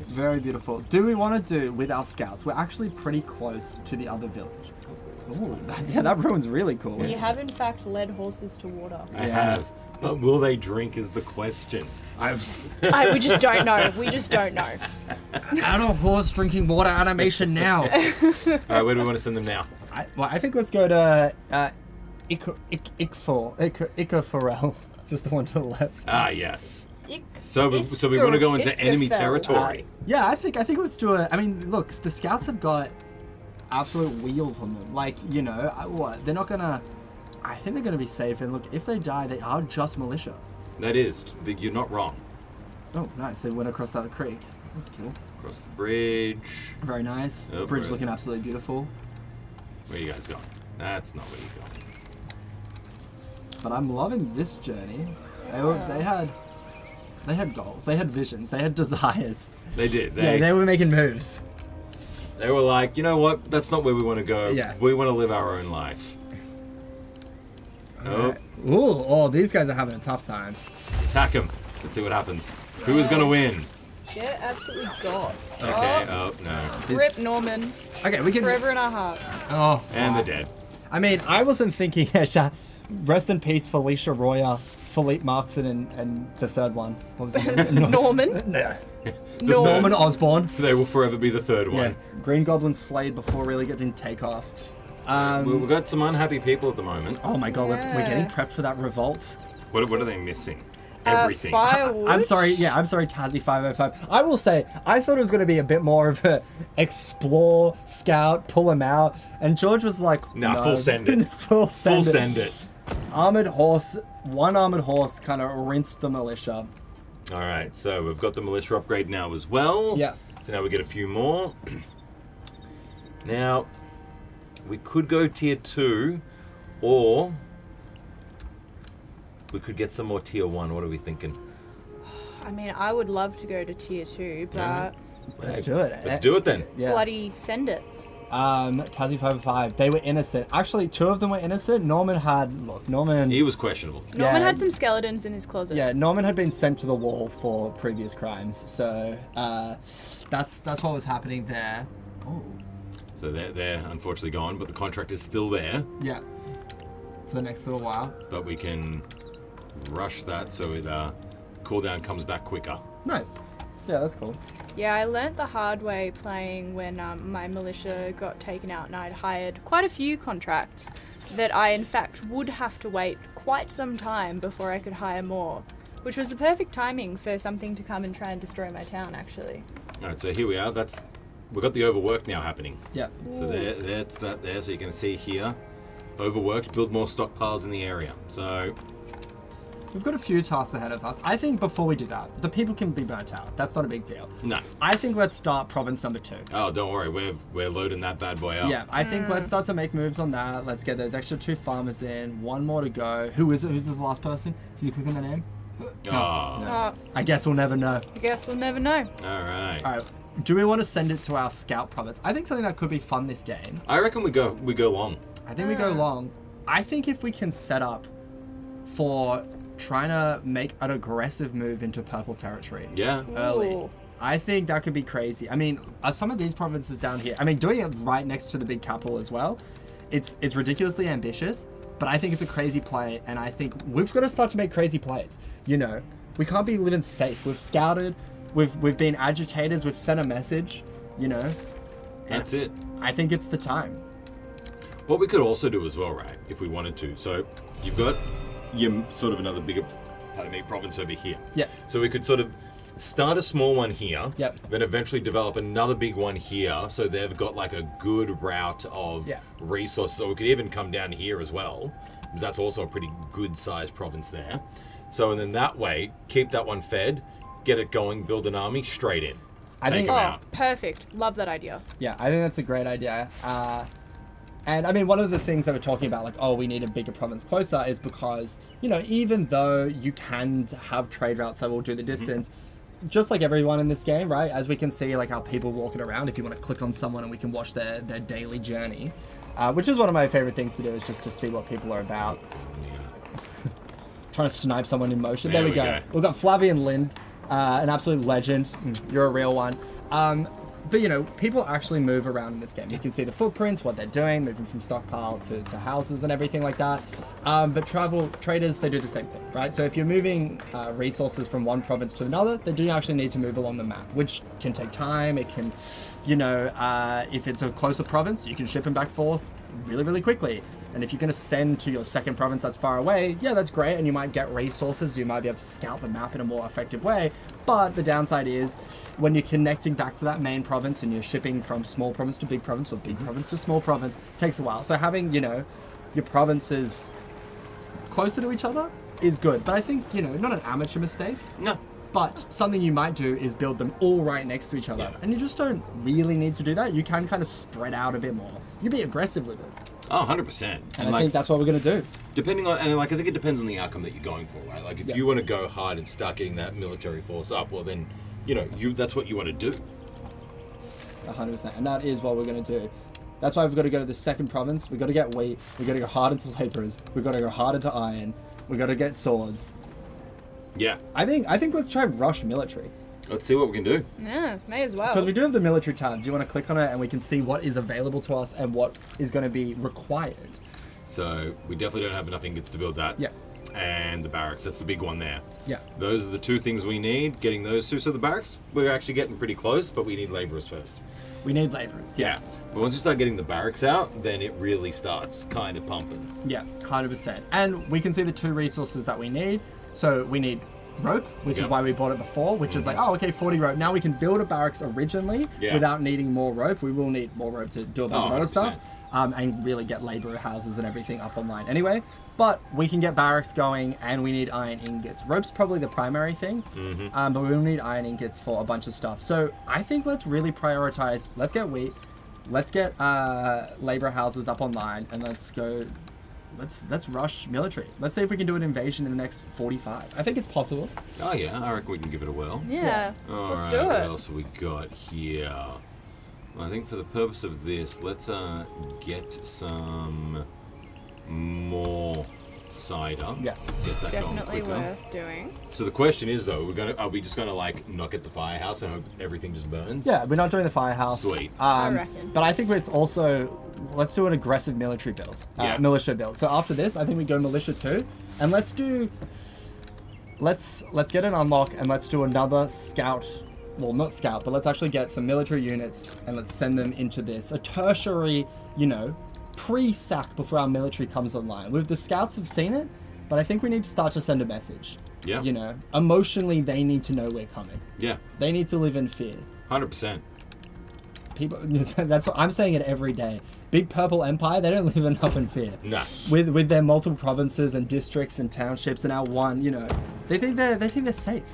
Very beautiful. Do we want to do with our scouts? We're actually pretty close to the other village. Ooh, that ruin's really cool. You have, in fact, led horses to water. I Yeah. have. But will they drink is the question. We just don't know. We just don't know. Out of horse drinking water animation now. All right, where do we want to send them now? I think let's go to Icaforel. Just the one to the left. Ah, yes. So we want to go into enemy territory. Yeah, I think let's do it. I mean, look, the scouts have got absolute wheels on them. Like, you know, what? They're not gonna. I think they're gonna be safe. And look, if they die, they are just militia. That is, you're not wrong. Oh, nice. They went across that creek. That's cool. Across the bridge. Very nice. Oh, Bridge right. looking absolutely beautiful. Where you guys going? That's not where you're going. But I'm loving this journey. They had goals. They had visions. They had desires. They did. They were making moves. They were like, you know what? That's not where we want to go. Yeah. We want to live our own life. Oh, Ooh, these guys are having a tough time. attack them. Let's see what happens. Who is going to win? Get absolutely got. Okay. Oh, no. Rip Norman. Okay, we can. Forever in our hearts. Oh, And they're dead. I mean, I wasn't thinking. Rest in peace, Felicia Royer Philippe Marxon and the third one. What was his name? Norman. No. Norman. Norman Osborn. They will forever be the third one. Yeah. Green Goblin slayed before really getting take off. We've got some unhappy people at the moment. Oh my god, we're Yeah. getting prepped for that revolt. What are they missing? Everything. Firewood. I'm sorry, Tazzy 505. I will say, I thought it was going to be a bit more of a explore, scout, pull him out, and George was like, Nah, no. full send it. full Full send it. Armored horse, one armored horse kind of rinsed the militia. All right, so we've got the militia upgrade now as well. Yeah. So now we get a few more. Now, we could go tier 2, or we could get some more tier 1. What are we thinking? I mean, I would love to go to tier 2, but Yeah. Let's do it. Let's do it then. Yeah. bloody send it. Tazzy 505, they were innocent. Actually, 2 of them were innocent. Norman He was questionable. Norman Yeah. had some skeletons in his closet. Yeah, Norman had been sent to the wall for previous crimes, so that's what was happening there. Oh, So they're unfortunately gone, but the contract is still there. yeah. For the next little while. But we can rush that so it cooldown comes back quicker. Nice. Yeah, that's cool. Yeah, I learnt the hard way playing when my militia got taken out and I'd hired quite a few contracts that I in fact would have to wait quite some time before I could hire more, which was the perfect timing for something to come and try and destroy my town actually. All right, so here we are. We've got the overwork now happening. Yeah. So that's that there. So you can see here, overworked, build more stockpiles in the area. So We've got a few tasks ahead of us. I think before we do that, the people can be burnt out. That's not a big deal. no. I think let's start province number 2. Oh, don't worry. We're loading that bad boy up. Yeah, I think let's start to make moves on that. Let's get those extra 2 farmers in. 1 more to go. Who is it? Who's the last person? Can you click on the name? Oh. I guess we'll never know. I guess we'll never know. All right. All right. Do we want to send it to our scout province? I think something that could be fun this game. I reckon we go long. I think we go long. I think if we can set up for trying to make an aggressive move into purple territory Yeah. early, Ooh. I think that could be crazy. I mean, some of these provinces down here, I mean, doing it right next to the big capital as well, it's ridiculously ambitious, but I think it's a crazy play, and I think we've got to start to make crazy plays. You know, we can't be living safe. We've scouted, we've been agitators, we've sent a message, you know. and That's it. I think it's the time. What we could also do as well, right, if we wanted to. So you've got your sort of another bigger, province over here. Yeah. So we could sort of start a small one here. Yep. Then eventually develop another big one here, so they've got like a good route of resources. So we could even come down here as well, because that's also a pretty good sized province there. So and then that way, keep that one fed, get it going, build an army straight in. I Take think- them Oh, out. perfect. Love that idea. Yeah, I think that's a great idea. And I mean, one of the things that we're talking about, like, oh, we need a bigger province closer, is because, you know, even though you can have trade routes that will do the distance, just like everyone in this game, right? As we can see, like, our people walking around, if you want to click on someone and we can watch their daily journey, which is one of my favorite things to do, is just to see what people are about. Trying to snipe someone in motion. There we go. We've got Flavian Lind, an absolute legend. You're a real one. But, you know, people actually move around in this game. You can see the footprints, what they're doing, moving from stockpile to houses and everything like that. But traders, they do the same thing, right? So if you're moving resources from one province to another, they do actually need to move along the map, which can take time. It can, you know, if it's a closer province, you can ship them back and forth really, really quickly. And if you're going to send to your second province that's far away, yeah, that's great, and you might get resources, you might be able to scout the map in a more effective way, but the downside is, when you're connecting back to that main province and you're shipping from small province to big province, or big province to small province, takes a while. So having, you know, your provinces closer to each other is good, but I think, you know, not an amateur mistake. No. But something you might do is build them all right next to each other. Yeah. And you just don't really need to do that. You can kind of spread out a bit more. You can be aggressive with it. Oh, 100%. And I think that's what we're going to do. Depending on, and like I think it depends on the outcome that you're going for, right? Like if Yeah. you want to go hard and start getting that military force up, well then, you know, that's what you want to do. 100%. And that is what we're going to do. That's why we've got to go to the second province. We've got to get wheat. We've got to go hard into laborers. We've got to go hard into iron. We've got to get swords. Yeah. I think let's try rush military. Let's see what we can do. Yeah, may as well. Because we do have the military tab. Do you want to click on it and we can see what is available to us and what is going to be required? So we definitely don't have enough ingots to build that. Yeah. and the barracks. That's the big one there. Yeah. Those are the two things we need. Getting those two. So the barracks, we're actually getting pretty close, but we need laborers first. We need laborers. Yeah. But once you start getting the barracks out, then it really starts kind of pumping. Yeah, 100%. And we can see the 2 resources that we need. So we need rope, which is why we bought it before, which is like, oh, okay, 40 rope. Now we can build a barracks originally without needing more rope. We will need more rope to do a bunch of other 100%. stuff and really get laborer houses and everything up online anyway. But we can get barracks going and we need iron ingots. Rope's probably the primary thing, but we will need iron ingots for a bunch of stuff. So I think let's really prioritize, let's get wheat, let's get labor houses up online, and let's go, let's rush military. Let's see if we can do an invasion in the next 45. I think it's possible. Oh yeah, I reckon we can give it a whirl. Yeah, All let's right, do what it. else have we got here? Well, I think for the purpose of this, let's get some more cider. Yeah. Get that Definitely going quicker. worth doing. So the question is though, are we just gonna like not get the firehouse and hope everything just burns? Yeah, we're not doing the firehouse. Sweet. I reckon. But I think it's also, let's do an aggressive military build. Militia build. So after this, I think we go militia 2. And let's get an unlock and let's do another scout. Well, not scout, but let's actually get some military units and let's send them into this. A tertiary, pre-sack before our military comes online. The scouts have seen it, but I think we need to start to send a message. Yeah. Emotionally, they need to know we're coming. Yeah. They need to live in fear. 100%. People, that's what I'm saying it every day. Big Purple Empire, they don't live enough in fear. Nah. With their multiple provinces and districts and townships and our one, they think they're safe.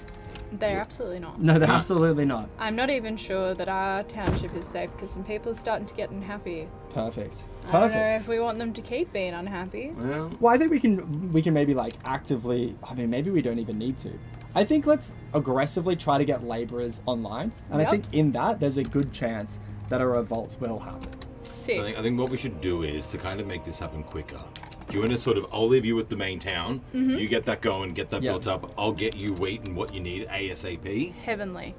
They're absolutely not. No, they're absolutely not. I'm not even sure that our township is safe because some people are starting to get unhappy. Perfect. I don't know if we want them to keep being unhappy. Well, I think we can maybe like actively. I mean, maybe we don't even need to. I think let's aggressively try to get laborers online, and I think in that there's a good chance that a revolt will happen. Sick. I think what we should do is to kind of make this happen quicker. Do you want to I'll leave you with the main town. You get that going, get that built up. I'll get you wheat and what you need ASAP. Heavenly.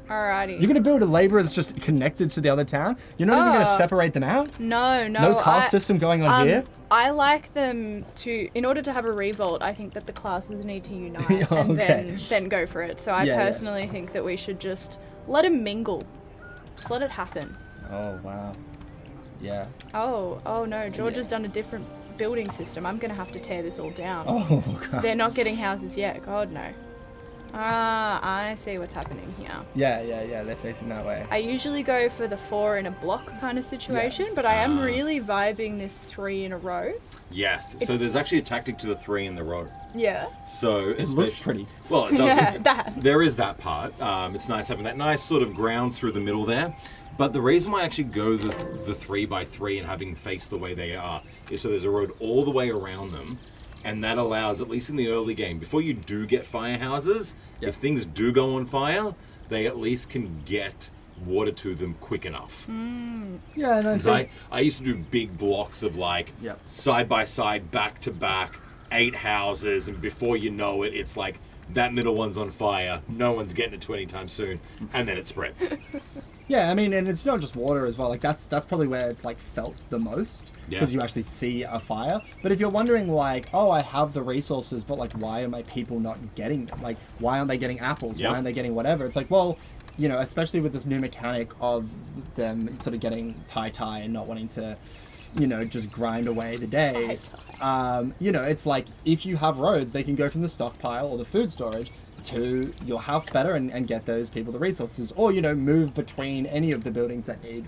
Alrighty. You're gonna build a laborers just connected to the other town? You're not even gonna separate them out? No. No caste system going on here? I like them to, in order to have a revolt, I think that the classes need to unite and then go for it. So I personally think that we should just let them mingle. Just let it happen. Oh, wow. Yeah. Oh no, George has done a different building system. I'm gonna have to tear this all down. Oh, God. They're not getting houses yet. God, no. I see what's happening here. Yeah, they're facing that way. I usually go for the 4 in a block kind of situation, but I am really vibing this 3 in a row. Yes. So there's actually a tactic to the 3 in the row. Yeah. So It looks pretty. Well, it does. Yeah, that. There is that part. It's nice having that nice sort of grounds through the middle there. But the reason why I actually go the 3x3 and having face the way they are is so there's a road all the way around them, and that allows, at least in the early game, before you do get firehouses, if things do go on fire, they at least can get water to them quick enough. Yeah, and I used to do big blocks of side by side, back to back, 8 houses, and before you know it, it's like that middle one's on fire, no one's getting it to anytime soon, and then it spreads. Yeah, I mean, and it's not just water as well. Like that's probably where it's like felt the most because you actually see a fire. But if you're wondering, like, oh, I have the resources, but like, why are my people not getting them? Like, why aren't they getting apples? Why aren't they getting whatever? It's like, well, especially with this new mechanic of them sort of getting tie and not wanting to, just grind away the days. It's like if you have roads, they can go from the stockpile or the food storage to your house better and get those people the resources, or move between any of the buildings that need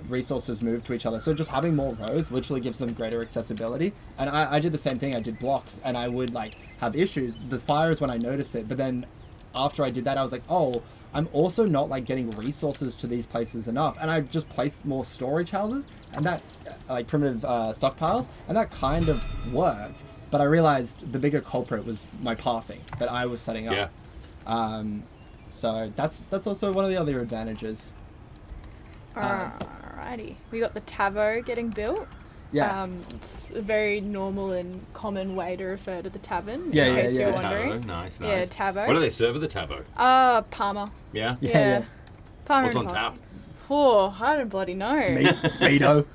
resources moved to each other. So just having more roads literally gives them greater accessibility. And I did the same thing. I did blocks and I would like have issues. The fires when I noticed it, but then after I did that I was like, oh, I'm also not like getting resources to these places enough, and I just placed more storage houses and that like primitive stockpiles, and that kind of worked. But I realized the bigger culprit was my pathing that I was setting up. Yeah. So that's also one of the other advantages. Alrighty. We got the Tavo getting built. Yeah. It's a very normal and common way to refer to the tavern. Yeah, in case you're Tavo, wondering. nice. Yeah, Tavo. What do they serve at the Tavo? Palmer. Yeah? Yeah. Palmer. What's on and tap? Oh, I don't bloody know. Mito.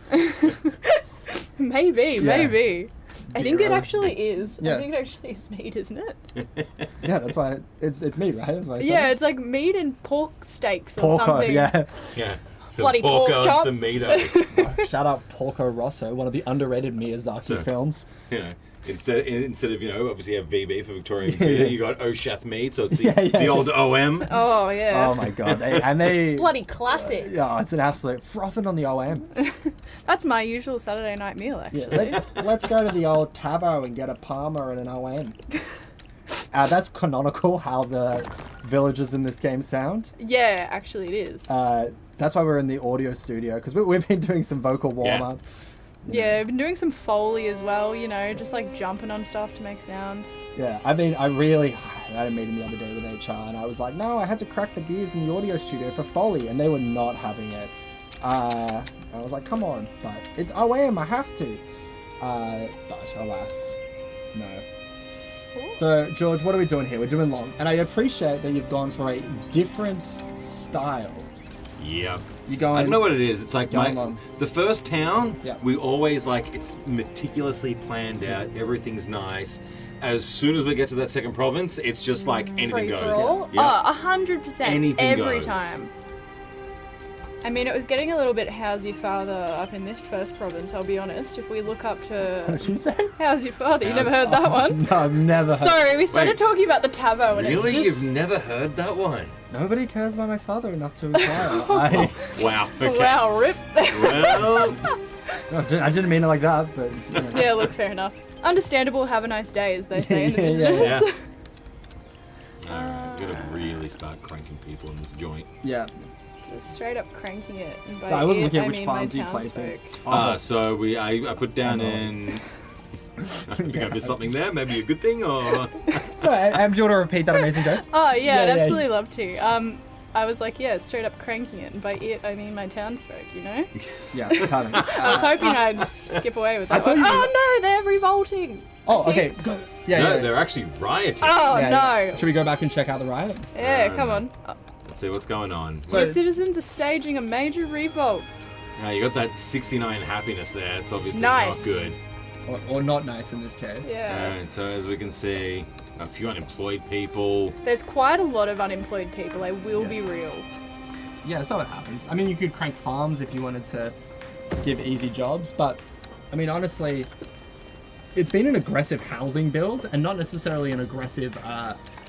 Maybe. I think it actually is. Yeah. I think it actually is meat, isn't it? Yeah, that's why it's meat, right? That's why I said Yeah, it. it's like meat and pork steaks or Porco, something. yeah. Yeah. Some Bloody pork porco chop. and some meat. Shout out Porco Rosso, one of the underrated Miyazaki So- films. You know, instead of obviously you have VB for Victorian Theatre, you got Osheth meat, so it's the, Yeah. the old OM. Oh, yeah. Oh my god, they Bloody classic. yeah, it's an absolute frothing on the OM. That's my usual Saturday night meal, Yeah, actually. let's go to the old Tavo and get a Parma and an OM. That's canonical how the villages in this game sound. Yeah, actually it is. That's why we're in the audio studio, because we've been doing some vocal warm-up. Yeah, I've been doing some Foley as well, you know, just like jumping on stuff to make sounds. Yeah, I mean, I had a meeting the other day with HR, and I was like, no, I had to crack the gears in the audio studio for Foley, and they were not having it. I was like, come on, but it's OM, I have to. But alas, no. So, George, what are we doing here? We're doing long, and I appreciate that you've gone for a different style. Yep. You're going. I don't know what it is. It's like Going on. the first town. Yeah. We always it's meticulously planned out. Everything's nice. As soon as we get to that second province, it's just like anything Free goes. for all? Yeah. Oh, 100%. Anything every goes. time. I mean, it was getting a little bit how's your father up in this first province, I'll be honest. If we look up What to did you say? how's your father, you How's- never heard that one? No, I've never heard. Sorry, we started Wait. talking about the Tavo and Really? it's just... You've never heard that one? Nobody cares about my father enough to inquire. Wow. Okay. Wow, rip. Well, I didn't mean it like that, but... You know. Yeah, look, fair enough. Understandable, have a nice day, as they say in the Yeah, yeah, business. yeah. Alright, gotta really start cranking people in this joint. Yeah. Just straight up cranking it. And by I wasn't it, looking at I which mean farms my you place it. townsfolk. So I put down in... I think I missed something there. Maybe a good thing, or... No, do you want to repeat that amazing joke? Oh, yeah, Yeah, I'd yeah. absolutely love to. I was like, yeah, straight up cranking it. And by it, I mean my townsfolk, you know? Yeah, kind of. I was hoping I'd skip away with I that thought one. you were- Oh, no, they're revolting. Oh, okay. Go. Yeah, No, yeah. they're actually rioting. Oh, Yeah, no. yeah. Should we go back and check out the riot? Yeah, No, come no. on. Let's see what's going on. So- Your citizens are staging a major revolt. Now you got that 69 happiness there. It's obviously Nice. not good. Or not nice in this case. Yeah. Alright, so as we can see, a few unemployed people. There's quite a lot of unemployed people, I will Yeah. be real. Yeah, that's how it happens. I mean, you could crank farms if you wanted to give easy jobs, but I mean, honestly, it's been an aggressive housing build and not necessarily an aggressive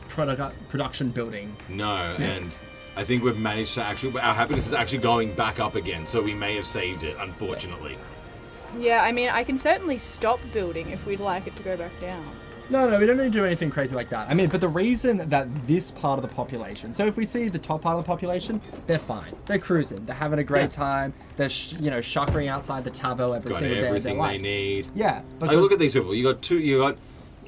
production building. No, and I think we've managed to actually, our happiness is actually going back up again, so we may have saved it, unfortunately. Yeah, I mean, I can certainly stop building if we'd like it to go back down. No, we don't need to do anything crazy like that. I mean, but the reason that this part of the population, so if we see the top part of the population, they're fine. They're cruising. They're having a great time. They're, shuckering outside the Tavo every Got single day of their everything life. they need. Yeah. Like, look at these people. You got,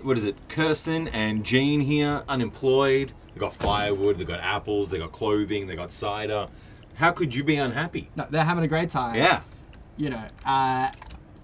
what is it, Kirsten and Jean here, unemployed. They got firewood, they got apples, they got clothing, they got cider. How could you be unhappy? No, they're having a great time. Yeah.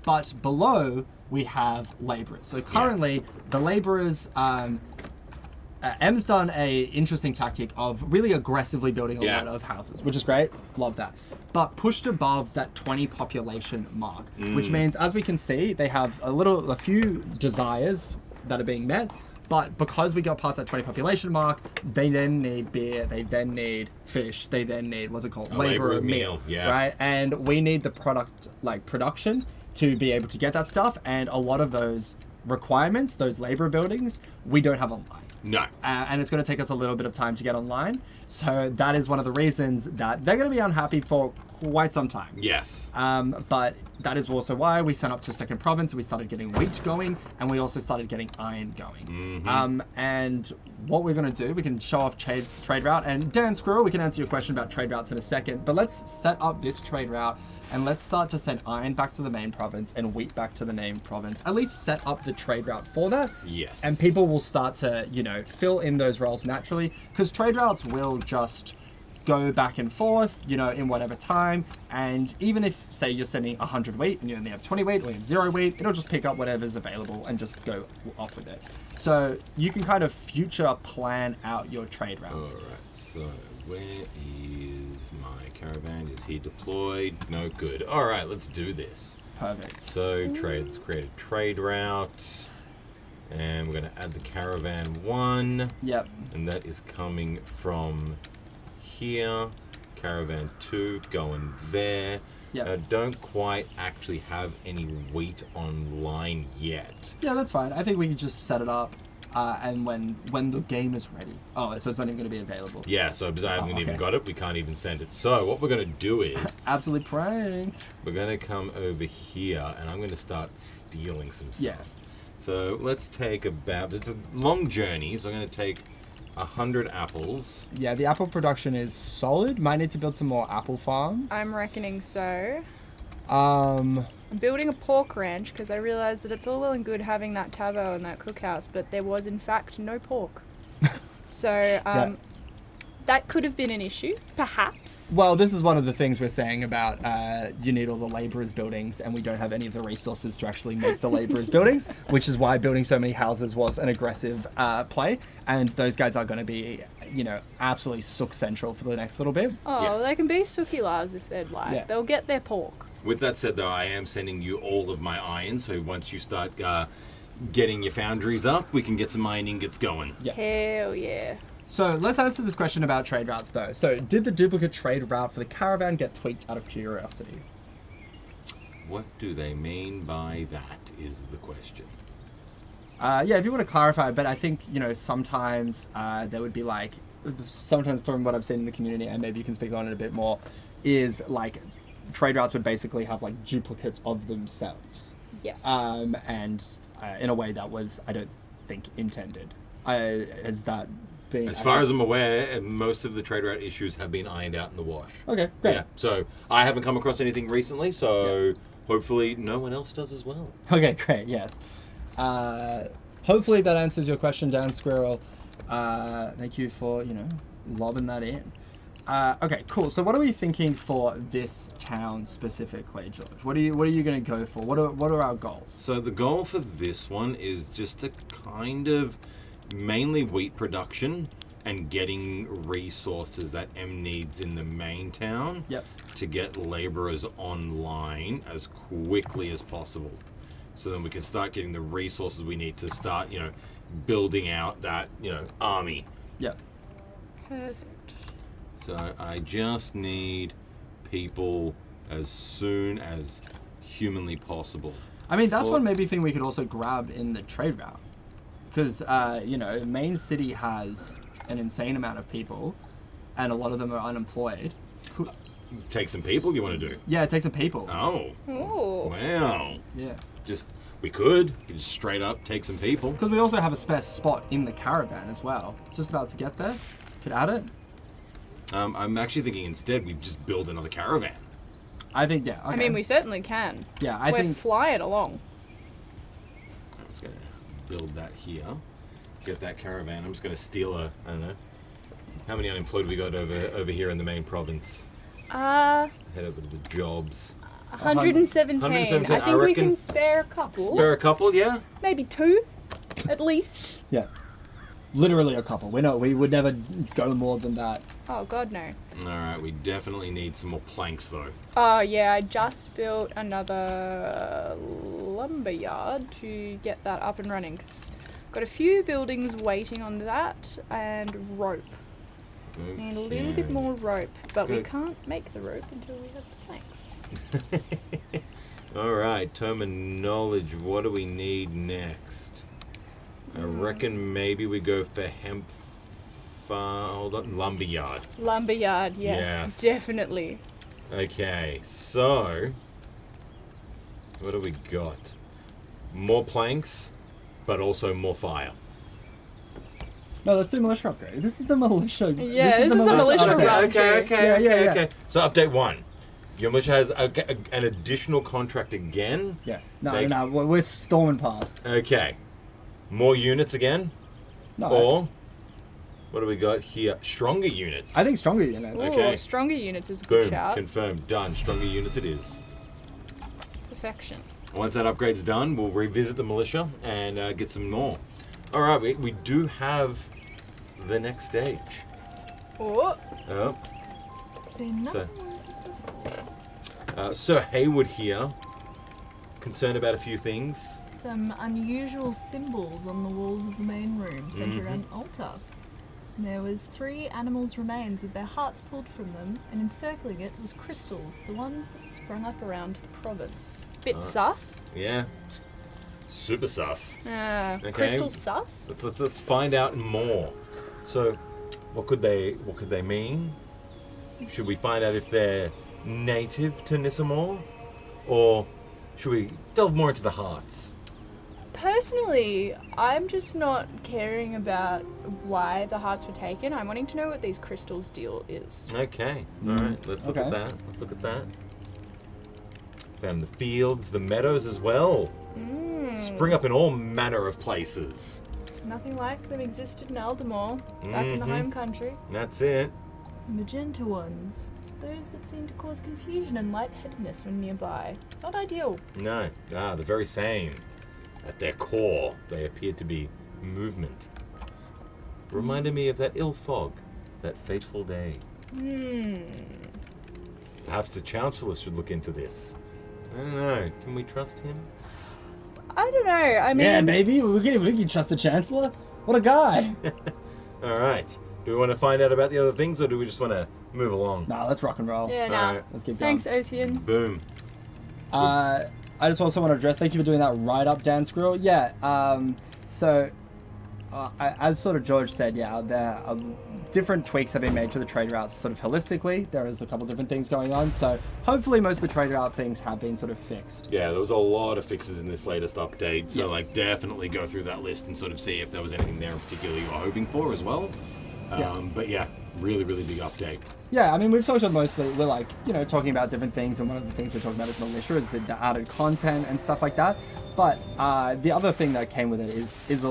But below we have laborers. So currently the laborers, M's done a interesting tactic of really aggressively building a lot of houses, which is great. Love that. But pushed above that 20 population mark, which means, as we can see, they have a few desires that are being met. But because we got past that 20 population mark, they then need beer, they then need fish, they then need, what's it called? Laborer meal, yeah. Right? And we need the production to be able to get that stuff. And a lot of those requirements, those labor buildings, we don't have online. No. And it's going to take us a little bit of time to get online. So that is one of the reasons that they're going to be unhappy for quite some time. Yes. But that is also why we sent up to second province and we started getting wheat going, and we also started getting iron going. And what we're going to do, we can show off trade route. And Dan Squirrel, we can answer your question about trade routes in a second. But let's set up this trade route and let's start to send iron back to the main province and wheat back to the main province. At least set up the trade route for that. Yes. And people will start to, fill in those roles naturally, because trade routes will just go back and forth, in whatever time. And even if, say, you're sending 100 wheat and you only have 20 wheat or you have 0 wheat, it'll just pick up whatever's available and just go off with it. So you can kind of future plan out your trade routes. Alright, so where is my caravan? Is he deployed? No, good. Alright, let's do this. Perfect. So let's create a trade route. And we're going to add the caravan 1. Yep. And that is coming from here. Caravan 2 going there. Yep. I don't quite actually have any wheat online yet. Yeah, that's fine. I think we can just set it up, and when the game is ready. Oh, so it's not even going to be available. Yeah, so because I haven't even got it, we can't even send it. So what we're going to do is... Absolute pranks. We're going to come over here, and I'm going to start stealing some stuff. Yeah. So let's take about... It's a long journey, so I'm going to take 100 apples. Yeah, the apple production is solid. Might need to build some more apple farms. I'm reckoning so. Um... I'm building a pork ranch because I realised that it's all well and good having that tavo and that cookhouse, but there was in fact no pork. So that could have been an issue, perhaps. Well, this is one of the things we're saying about you need all the labourers' buildings, and we don't have any of the resources to actually make the labourers' buildings, which is why building so many houses was an aggressive play. And those guys are going to be, absolutely sook central for the next little bit. Oh, Yes. they can be sukilas if they'd like. Yeah. They'll get their pork. With that said, though, I am sending you all of my iron, so once you start getting your foundries up, we can get some iron ingots going. Yeah. Hell yeah. So let's answer this question about trade routes, though. So did the duplicate trade route for the caravan get tweaked out of curiosity? What do they mean by that is the question. Yeah, if you want to clarify, but I think, sometimes there would be sometimes from what I've seen in the community, and maybe you can speak on it a bit more, is trade routes would basically have duplicates of themselves. Yes. And in a way that was, I don't think, intended. Has that been... As far as I'm aware, most of the trade route issues have been ironed out in the wash. Okay, great. Yeah, so I haven't come across anything recently, so hopefully no one else does as well. Okay, great, yes. Hopefully that answers your question, Dan Squirrel. Thank you for, lobbing that in. Okay, cool. So what are we thinking for this town specifically, George? What are you going to go for? What are our goals? So the goal for this one is just to kind of mainly wheat production and getting resources that M needs in the main town. Yep. To get laborers online as quickly as possible. So then we can start getting the resources we need to start, building out that, army. Yep. Perfect. So I just need people as soon as humanly possible. I mean, that's one maybe thing we could also grab in the trade route. Because, main city has an insane amount of people, and a lot of them are unemployed. Take some people you want to do? Yeah, take some people. Oh. Ooh. Wow. Yeah. We could just straight up take some people. Because we also have a spare spot in the caravan as well. It's just about to get there. Could add it. I'm actually thinking instead we just build another caravan. I think, yeah. Okay. I mean, we certainly can. Yeah, We're think... flying along. I'm just going to build that here. Get that caravan. I'm just going to steal I don't know. How many unemployed we got over here in the main province? Head over to the jobs. 117. 117, I think we can spare a couple. Spare a couple, yeah? Maybe 2, at least. Yeah. Literally a couple. We would never go more than that. Oh, God, no. Alright, we definitely need some more planks, though. Oh, yeah, I just built another lumberyard to get that up and running. Cause got a few buildings waiting on that, and rope. Okay. Need a little bit more rope, but we can't make the rope until we have the planks. Alright, terminology. What do we need next? I reckon maybe we go for hemp hold on, lumberyard. Lumberyard, yes, definitely. Okay, so what do we got? More planks, but also more fire. No, let's do militia upgrade. This is the militia. Yeah, this is the militia update. run. Okay. So update 1. Your militia has an additional contract again. Yeah. No. We're storming past. Okay. More units again? No. Or, what do we got here? Stronger units. I think stronger units. Ooh, Okay. stronger units is a good Boom. shout. Confirmed. Done. Stronger units it is. Perfection. Once that upgrade's done, we'll revisit the militia and get some more. All right, we do have the next stage. Oh. Oh. Sir Haywood here concerned about a few things. Some unusual symbols on the walls of the main room, centered around an altar. There was 3 animals' remains with their hearts pulled from them, and encircling it was crystals, the ones that sprung up around the province. Bit sus. Yeah. Super sus. Okay. Crystal sus? Let's find out more. So, what could they mean? Should we find out if they're native to Nissamor, or should we delve more into the hearts? Personally, I'm just not caring about why the hearts were taken. I'm wanting to know what these crystals deal is. Okay. All right. Let's look at that. Found the fields, the meadows as well. Spring up in all manner of places. Nothing like them existed in Aldemore, back in the home country. That's it. Magenta ones. Those that seem to cause confusion and lightheadedness when nearby. Not ideal. No. The very same. At their core, they appeared to be movement. Reminded me of that ill fog, that fateful day. Perhaps the Chancellor should look into this. I don't know. Can we trust him? I don't know. I mean, Yeah, baby, we can trust the Chancellor. What a guy. All right. Do we want to find out about the other things, or do we just want to move along? Nah, let's rock and roll. yeah, nah. Alright. Let's keep going. Thanks, Ocean. Boom. I just also want to address, thank you for doing that write-up, Dan Squirrel. Yeah, as sort of George said, yeah, there are different tweaks have been made to the trade routes sort of holistically. There is a couple different things going on, so hopefully most of the trade route things have been sort of fixed. Yeah, there was a lot of fixes in this latest update, so definitely go through that list and sort of see if there was anything there in particular you were hoping for as well. But yeah, really, really big update. Yeah, I mean, we've talked about mostly, we're like, talking about different things, and one of the things we're talking about is Militia, is the added content and stuff like that. But the other thing that came with it is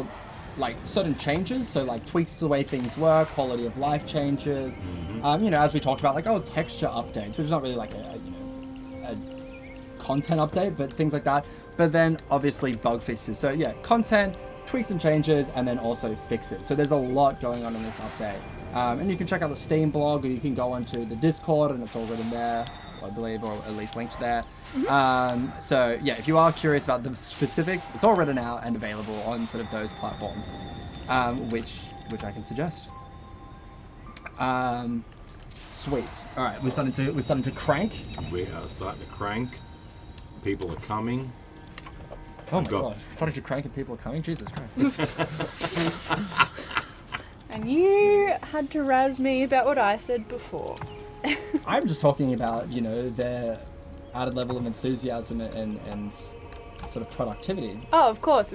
like certain changes, so like tweaks to the way things work, quality of life changes, as we talked about, like, texture updates, which is not really like a content update, but things like that. But then obviously bug fixes. So yeah, content, tweaks and changes, and then also fixes. So there's a lot going on in this update. And you can check out the Steam blog, or you can go onto the Discord, and it's all written there, I believe, or at least linked there. So yeah, if you are curious about the specifics, it's all written out and available on sort of those platforms, which I can suggest. Sweet. All right, we're starting to crank. We are starting to crank. People are coming. Oh my god, starting to crank and people are coming. Jesus Christ. And you had to razz me about what I said before. I'm just talking about, their added level of enthusiasm and sort of productivity. Oh, of course.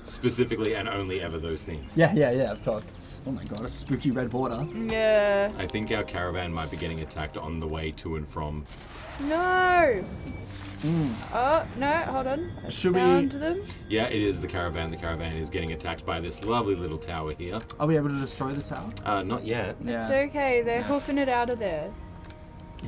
Specifically and only ever those things. Yeah, of course. Oh my god, a spooky red border. Yeah. I think our caravan might be getting attacked on the way to and from. No. Oh, no, hold on. I found them. Yeah, it is the caravan. The caravan is getting attacked by this lovely little tower here. Are we able to destroy the tower? Not yet. It's okay, they're hoofing it out of there.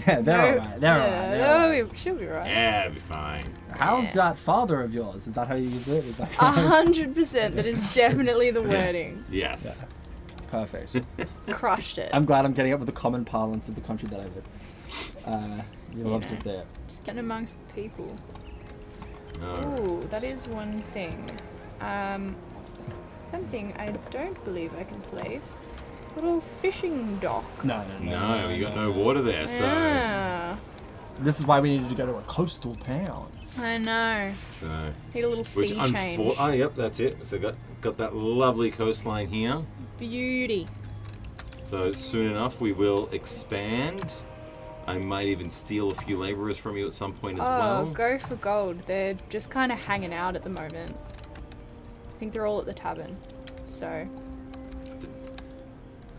Yeah, they're alright. They're alright. She'll be right. Yeah, it'll be fine. How's that father of yours? Is that how you use it? Is that 100%. That is definitely the wording. Yes. Yeah. Perfect. Crushed it. I'm glad I'm getting up with the common parlance of the country that I live. You'll love to see it. Just getting amongst the people. No. Ooh, that is one thing. Something I don't believe I can place. Little fishing dock. No, you got no water there, so. Yeah. This is why we needed to go to a coastal town. I know. So. Need a little sea change. Oh, yep, that's it. So got that lovely coastline here. Beauty. So soon enough we will expand. I might even steal a few laborers from you at some point as well. Oh, go for gold. They're just kind of hanging out at the moment. I think they're all at the tavern. So. I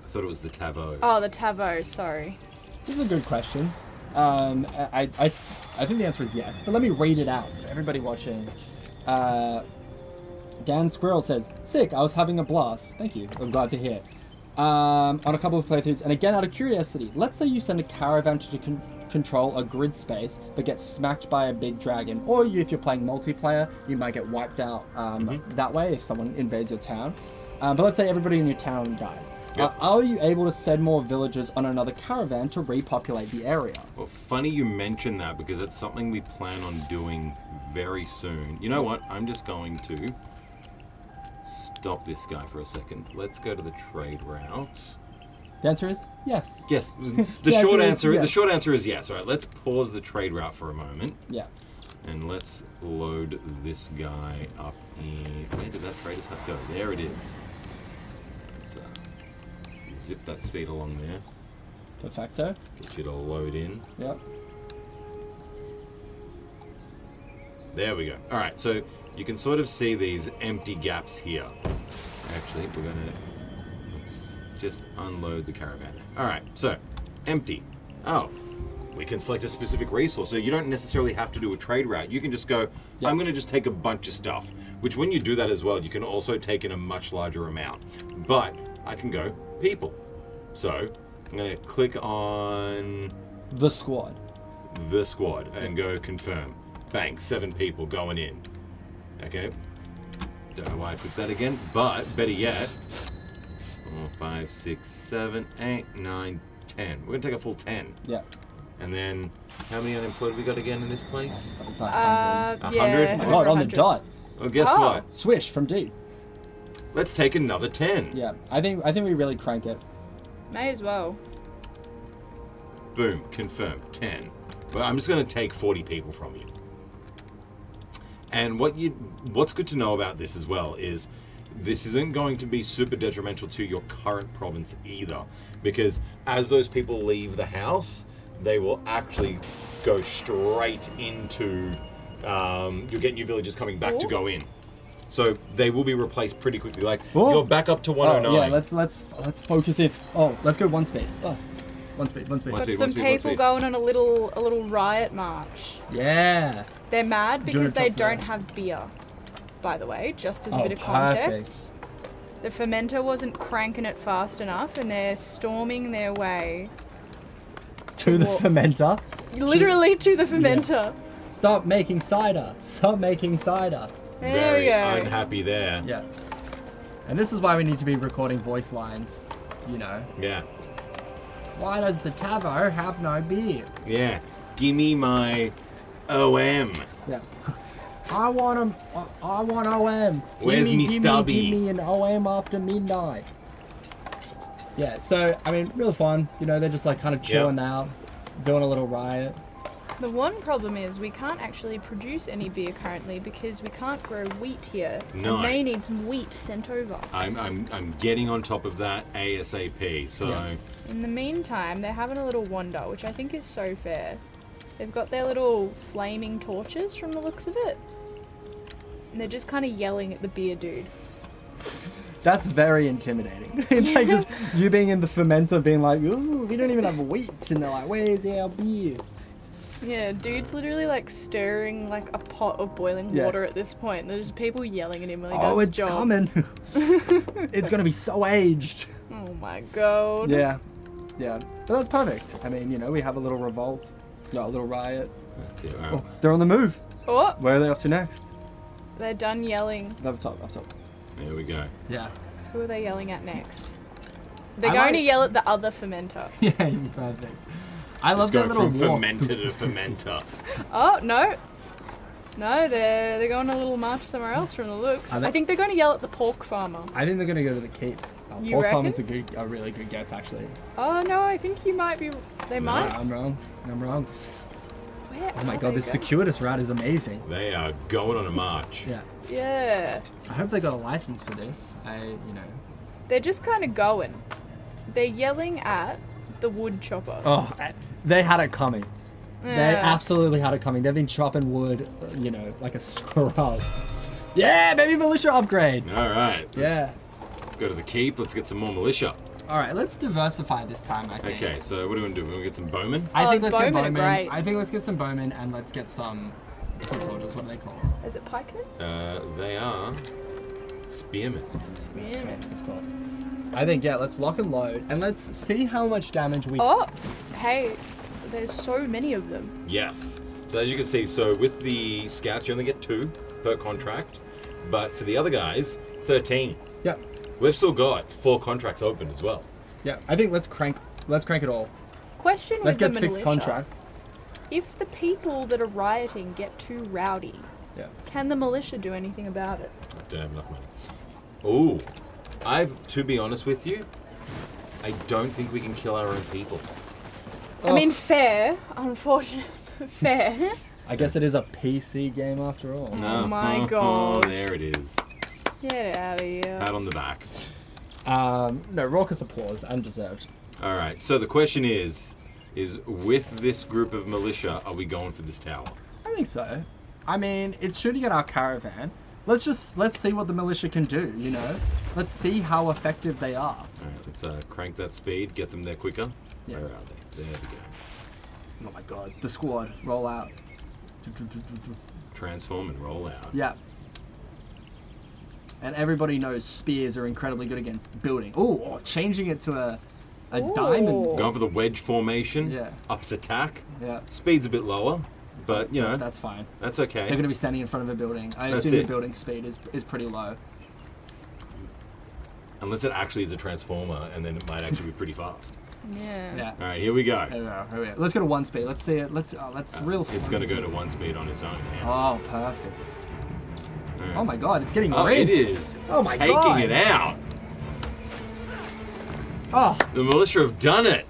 thought it was the Tavo. Oh, the Tavo, sorry. This is a good question. I think the answer is yes, but let me read it out for everybody watching. Dan Squirrel says, "Sick, I was having a blast." Thank you. I'm glad to hear. On a couple of playthroughs, and again out of curiosity, let's say you send a caravan to control a grid space but get smacked by a big dragon, or if you're playing multiplayer, you might get wiped out that way if someone invades your town. But let's say everybody in your town dies. Yep. Are you able to send more villagers on another caravan to repopulate the area? Well, funny you mention that because it's something we plan on doing very soon. You know what? I'm just going to stop this guy for a second. Let's go to the trade route. The answer is yes. Yes. The The short answer is answer. The yes. short answer is yes. All right. Let's pause the trade route for a moment, Yeah. and let's load this guy up in. Where did that trader's hut go? There it is. Let's zip that speed along there. Perfecto. Get you to load in. Yep. There we go. All right. So you can sort of see these empty gaps here. Actually, we're gonna. Let's just unload the caravan. All right, so empty. Oh, we can select a specific resource, so you don't necessarily have to do a trade route. You can just go, Yep. I'm going to just take a bunch of stuff, which when you do that as well, you can also take in a much larger amount. But I can go people. So I'm going to click on The squad. the squad and go confirm. Bang, 7 people going in. Okay. Don't know why I put that again, but better yet, 4, 5, 6, 7, 8, 9, 10. We're gonna take a full 10. Yeah. And then, how many unemployed have we got again in this place? It's like 100. Yeah. 100? Oh my over god, on the 100. dot. Well, guess Oh. what? Swish from deep. Let's take another 10. Yeah. I think we really crank it. May as well. Boom, confirm, 10. Well, I'm just gonna take 40 people from you. And what's good to know about this as well is this isn't going to be super detrimental to your current province either, because as those people leave the house, they will actually go straight into you'll get new villagers coming back to Ooh. go in. So they will be replaced pretty quickly. Like Ooh. you're back up to Oh, 109. yeah, let's focus in. Oh, let's go one speed. Oh, one speed. One Got speed, some one people speed. going on a little riot march. Yeah. They're mad Doing because a they top don't row. have beer, by the way, just as a Oh, bit of context. The fermenter wasn't cranking it fast enough and they're storming their way To the Wha- fermenter. literally to the fermenter. Stop making cider. Stop making cider. There Very we go. unhappy there. Yeah. And this is why we need to be recording voice lines, you know. Yeah. Why does the Tavo have no beer? Yeah. Give me my OM. Yeah. I want OM. Where's me stubby? Give me an OM after midnight. Yeah, so, I mean, real fun. You know, they're just like kind of chilling out, doing a little riot. The one problem is we can't actually produce any beer currently because we can't grow wheat here. No. And they need some wheat sent over. I'm getting on top of that ASAP. So Yeah. In the meantime, they're having a little wander, which I think is so fair. They've got their little flaming torches from the looks of it. And they're just kind of yelling at the beer dude. That's very intimidating. It's like just you being in the fermenter being like, "Ooh, we don't even have wheat. And they're like, where's our beer? Yeah, dude's literally like stirring like a pot of boiling Yeah. water at this point. There's just people yelling at him when he does Oh, his it's job. coming. It's going to be so aged. Oh my god. Yeah. Yeah. But that's perfect. I mean, you know, we have a little revolt. No, a little riot. that's it. Oh, they're on the move. Oh, Where are they off to next? they're done yelling. Up top, up top. There we go. Yeah. Who are they yelling at next? They're I going to like- yell at the other fermenter. Yeah, perfect. I love Let's that go little from walk. fermenter to fermenter. Oh, no. No, they're going on a little march somewhere else from the looks. Are they? I think they're going to yell at the pork farmer. I think they're going to go to the keep. You Pork reckon? farmer's a really good guess, actually. Oh, no, I think you might be... They No, might. I'm wrong. I'm wrong. Where Oh my are god, they this going? circuitous route is amazing. They are going on a march. Yeah. Yeah. I hope they got a license for this. They're just kind of going. They're yelling at the wood chopper. Oh, they had it coming. They Yeah. absolutely had it coming. They've been chopping wood, like a scrub. Yeah, baby militia upgrade. All right. Yeah. Let's go to the keep. Let's get some more militia. All right, let's diversify this time, I think. Okay, so what do we want to do? We want to get some bowmen? I Oh, think let's get bowmen are bowmen. great. I think let's get some bowmen and let's get some foot soldiers. What are they called? Is it pikemen? They are spearmen. Yeah. Of course. I think, yeah, let's lock and load and let's see how much damage we Oh, hey, there's so many of them. Yes. So as you can see, so with the scouts, you only get 2 per contract, but for the other guys, 13. Yep. We've still got 4 contracts open as well. Yeah, I think let's crank it all. Question Let's with get the 6 militia. contracts. If the people that are rioting get too rowdy, Yeah. can the militia do anything about it? I don't have enough money. Ooh. To be honest with you, I don't think we can kill our own people. I mean, fair. Unfortunately, fair. I guess it is a PC game after all. Oh my God. There it is. Get out of here. Pat on the back. No, raucous applause, undeserved. All right. So the question is with this group of militia, are we going for this tower? I think so. I mean, it's shooting at our caravan. Let's see what the militia can do, you know? Let's see how effective they are. All right. Let's crank that speed, get them there quicker. Yeah. Where are they? There we go. Oh my god, the squad, roll out. Transform and roll out. Yeah. And everybody knows spears are incredibly good against building. Ooh, or changing it to a Ooh. diamond. Going for the wedge formation. Yeah. Ups attack. Yeah. Speed's a bit lower, but you know That's fine. that's okay. They're going to be standing in front of a building. I That's assume the it. building speed is pretty low. Unless it actually is a transformer, and then it might actually be pretty fast. Yeah. Yeah. All right, here we go. Here we go. Let's go to 1 speed. Let's see it. Let's real. It's fun, going to go isn't to it? 1 speed on its own now. Oh, perfect. All right. Oh my god, it's getting Oh, it rinsed. is. Oh my Taking god. it out. Oh, The militia have done it.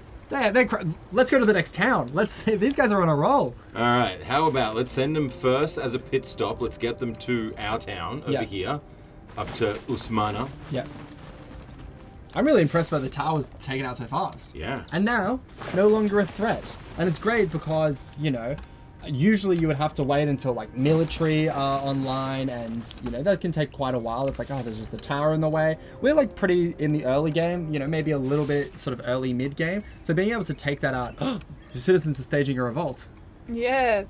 let's go to the next town. Let's see. These guys are on a roll. All right, how about let's send them first as a pit stop. Let's get them to our town over Yeah. here, up to Usmana. Yeah. I'm really impressed by the towers taken out so fast. Yeah. And now, no longer a threat. And it's great because, you know, usually you would have to wait until like military are online, and you know that can take quite a while. It's like, oh, there's just a tower in the way. We're like pretty in the early game, you know, maybe a little bit sort of early mid game. So being able to take that out, the citizens are staging a revolt. Yeah.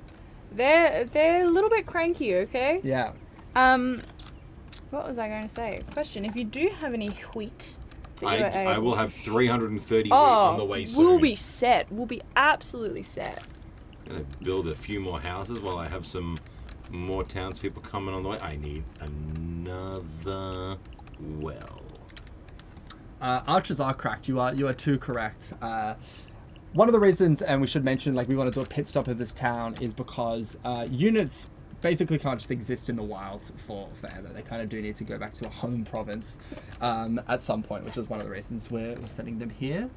They're a little bit cranky, okay? Yeah. What was I going to say? Question, if you do have any wheat that you are I able will to have 330 wheat Oh, on the way soon. we'll be set. We'll be absolutely set. Gonna build a few more houses while I have some more townspeople coming on the way. I need another well. Archers are cracked. You are too correct. One of the reasons, and we should mention, like we want to do a pit stop of this town, is because units basically can't just exist in the wild forever. They kind of do need to go back to a home province at some point, which is one of the reasons we're sending them here.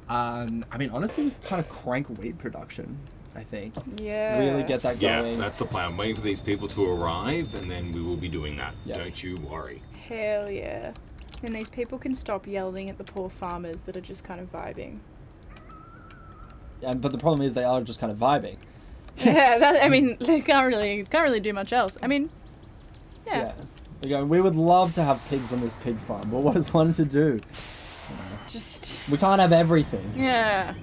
I mean, honestly, kind of crank wheat production, I think. Yeah. Really get that Yeah, going. that's the plan. I'm waiting for these people to arrive, and then we will be doing that. Yeah. Don't you worry. Hell yeah. And these people can stop yelling at the poor farmers that are just kind of vibing. But the problem is they are just kind of vibing. Yeah, I mean, they can't really do much else. I mean, yeah. They go, we would love to have pigs on this pig farm, but what is one to do? Just, We can't have everything. yeah.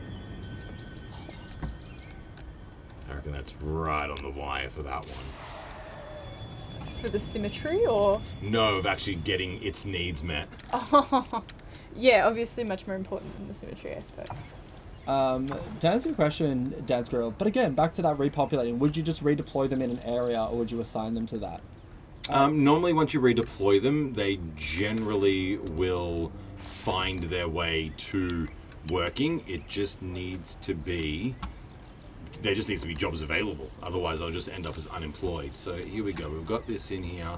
I reckon that's right on the wire for that one. For the symmetry, or? No, of actually getting its needs met. Oh, yeah, obviously much more important than the symmetry, I suppose. To answer your question, Dance Girl, but again, back to that repopulating, would you just redeploy them in an area, or would you assign them to that? Normally, once you redeploy them, they generally will find their way to working. It just needs to be... There just needs to be jobs available. Otherwise, I'll just end up as unemployed. So here we go. We've got this in here.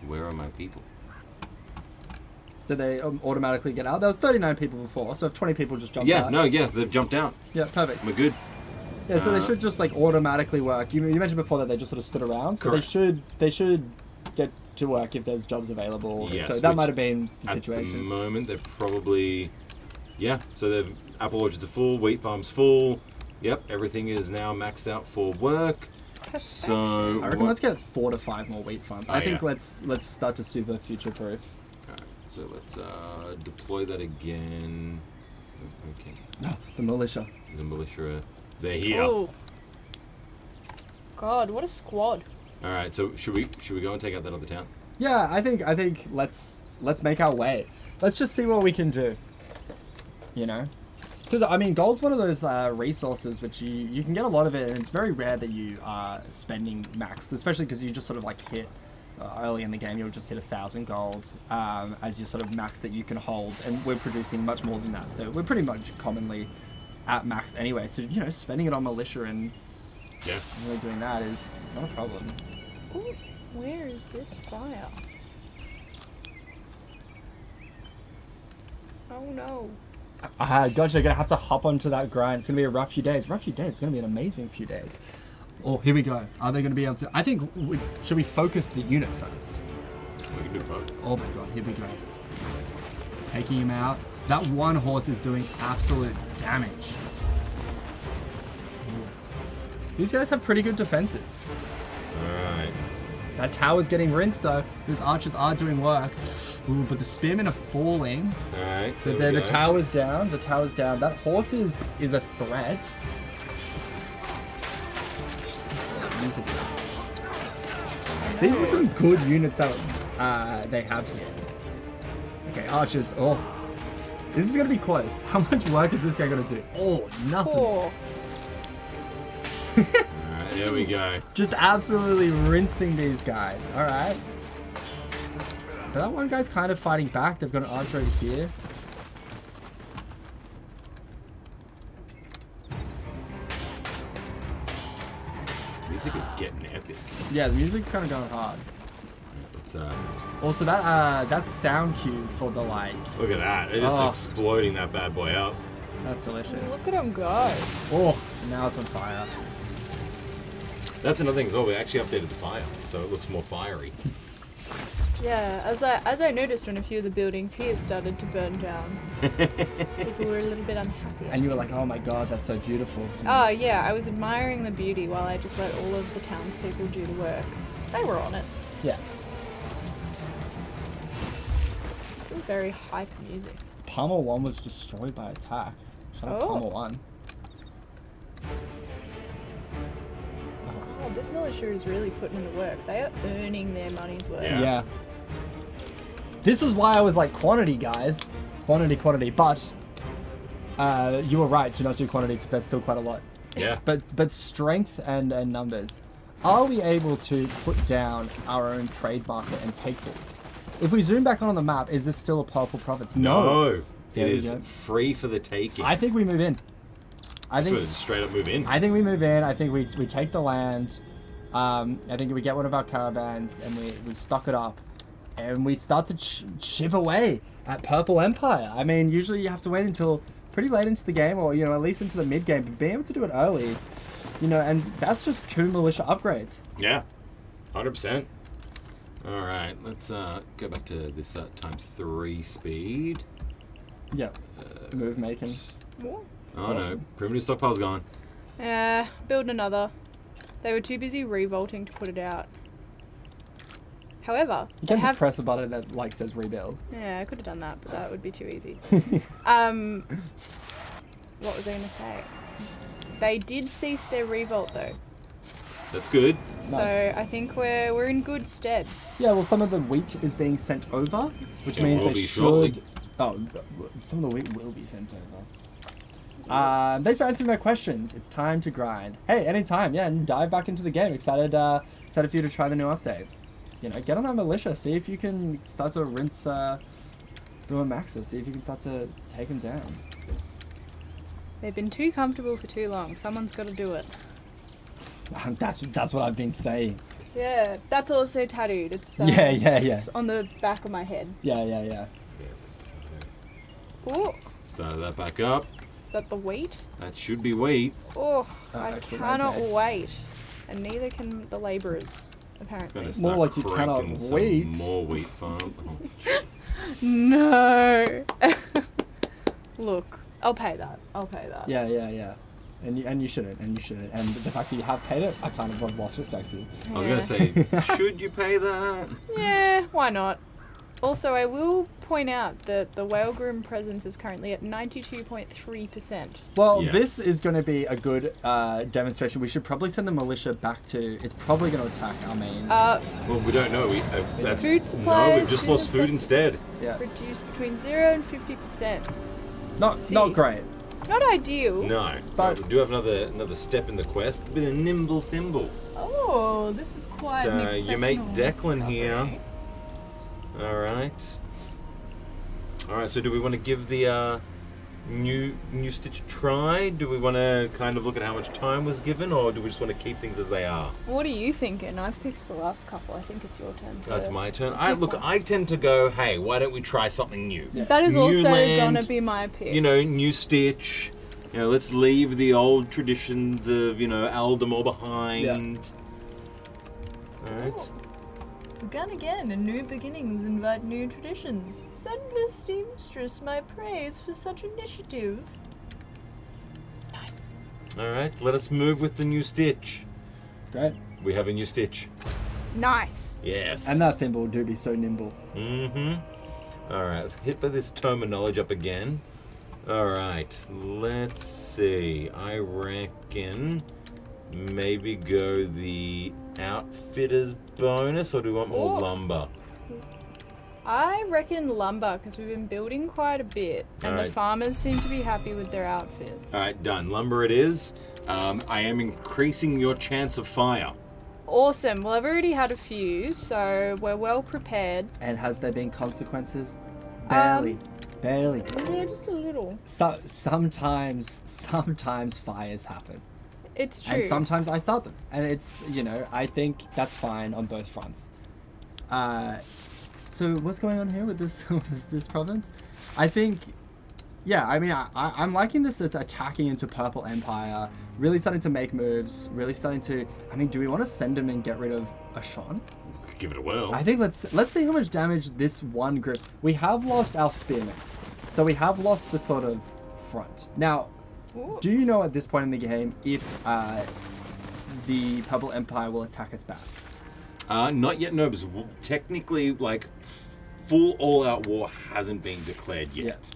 Where are my people? Do they automatically get out? There was 39 people before, so if 20 people just jumped out. Yeah, they've jumped out. Yeah, perfect. We're good. Yeah, so they should just like automatically work. You mentioned before that they just sort of stood around, but Correct. they should get to work if there's jobs available. Yes, so that which might have been the At situation. the moment, they're probably... Yeah, so the apple orchards are full, wheat farm's full. Yep, everything is now maxed out for work. So... I reckon let's get 4 to 5 more wheat farms. Oh, I think yeah. let's start to super future proof. Alright, so let's deploy that again. Okay, No, the militia. the militia, they're here. Oh. God, what a squad. Alright, so should we go and take out that other town? Yeah, I think let's make our way. Let's just see what we can do. You know, because I mean, gold's one of those resources which you can get a lot of it, and it's very rare that you are spending max, especially because you just sort of like hit early in the game, you'll just hit 1,000 gold as your sort of max that you can hold, and we're producing much more than that. So we're pretty much commonly at max anyway. So spending it on militia and really doing that is not a problem. Ooh, where is this fire? Oh no. Gotcha, you're gonna have to hop onto that grind. It's gonna be a rough few days. It's gonna be an amazing few days. Oh, here we go. Are they gonna be able to? I think, should we focus the unit first? We can do both. Oh my god, here we go. Taking him out. That one horse is doing absolute damage. These guys have pretty good defenses. Alright. That tower's getting rinsed though. Those archers are doing work. Ooh, but the spearmen are falling. Alright. The tower's down. The tower's down. That horse is a threat. Music. These are some good units that they have here. Okay, archers. Oh, this is gonna be close. How much work is this guy gonna do? Oh, nothing. Poor. Alright, there we go. Just absolutely rinsing these guys. All right. But that one guy's kind of fighting back. They've got an archer over here. Music is getting epic. Yeah, the music's kind of going hard. It's, Also, that sound cue for the like. look at that. They're just exploding that bad boy up. That's delicious. Look at him go. Oh, now it's on fire. That's another thing as well. We actually updated the fire, so it looks more fiery. Yeah, as I noticed when a few of the buildings here started to burn down, people were a little bit unhappy. And you were like, oh my god, that's so beautiful. Oh yeah, I was admiring the beauty while I just let all of the townspeople do the work. They were on it. Yeah. Some very hype music. Pummel 1 was destroyed by attack. Shut up, Oh. Pummel 1. God, this militia is really putting in the work. They are earning their money's worth. Yeah. This is why I was like, quantity, guys. Quantity. But you were right to not do quantity because that's still quite a lot. Yeah. But strength and numbers. Are we able to put down our own trade market and take these? If we zoom back on the map, is this still a purple province? No. It is free for the taking. I think we move in. I think straight up move in. I think we move in. I think we take the land. I think we get one of our caravans and we stock it up, and we start to chip away at Purple Empire. I mean, usually you have to wait until pretty late into the game, or at least into the mid game. But being able to do it early, and that's just 2 militia upgrades. Yeah, 100%. All right, let's go back to this ×3 speed. Yeah, move making. What? Oh no, primitive stockpile's gone. Yeah, build another. They were too busy revolting to put it out. However, You they can have... just press a button that says rebuild. Yeah, I could have done that, but that would be too easy. What was I going to say? They did cease their revolt though. That's good. So Nice. I think we're in good stead. Yeah, well, some of the wheat is being sent over, which It means will they be should. shortly. Oh, some of the wheat will be sent over. Thanks for answering my questions. It's time to grind. Hey, anytime, yeah, and dive back into the game. Excited for you to try the new update. Get on that militia. See if you can start to rinse through a maxer. See if you can start to take them down. They've been too comfortable for too long. Someone's got to do it. That's what I've been saying. Yeah, that's also tattooed. It's Yeah. it's on the back of my head. Yeah. Oh, Started that back up. is that the wheat? That should be wheat. Oh, Oh, I excellent, cannot okay. wait, and neither can the labourers. It's Apparently. gonna More start like you cannot cranking some wait. more wheat farm. Oh. No. Look, I'll pay that. Yeah. And you shouldn't. And the fact that you have paid it, I kind of have lost respect for you. I was gonna say, should you pay that? Yeah, why not? Also, I will point out that the Whalegroom presence is currently at 92.3%. Well, Yeah. this is going to be a good demonstration. We should probably send the militia back to... It's probably going to attack our main... Well, we don't know. That's, Food No, supplies, we've just food lost food supplies. instead. yeah. Reduced between 0 and 50%. Not great. Not ideal. No, But- we do have another step in the quest. A bit of nimble thimble. Oh, this is quite an So exceptional you mate Declan here. discovery. All right. So do we want to give the new Stitch a try? Do we want to kind of look at how much time was given, or do we just want to keep things as they are? What are you thinking? I've picked the last couple. I think it's your turn. That's my turn. pick one. I tend to go, hey, why don't we try something new? Yeah. That is New also land, gonna be my pick. You know, new Stitch. You know, let's leave the old traditions of, Aldemore behind. All right. Begun again, and new beginnings invite new traditions. Send the seamstress my praise for such initiative. Nice. All right. Let us move with the new Stitch. Great. We have a new Stitch. Nice. Yes. And that thimble do be so nimble. Mm-hmm. All right. Let's hit this tome of knowledge up again. All right. Let's see. I reckon maybe go the outfitter's bonus, or do we want more Or- lumber? I reckon lumber, because we've been building quite a bit, and Alright. the farmers seem to be happy with their outfits. All right, done. Lumber it is. I am increasing your chance of fire. Awesome. Well, I've already had a few, so we're well prepared. And has there been consequences? Barely. Barely. Yeah, just a little. Sometimes fires happen. It's true. And sometimes I start them. And it's, I think that's fine on both fronts. So what's going on here with this this province? I think, I'm liking this. It's attacking into Purple Empire, really starting to make moves, really starting to, do we want to send him and get rid of Ashon? Give it a whirl. I think let's see how much damage this one group. We have lost our spearmen. So we have lost the sort of front. Now, Ooh. do you know at this point in the game if the Purple Empire will attack us back? Not yet, no, because technically, full all-out war hasn't been declared yet.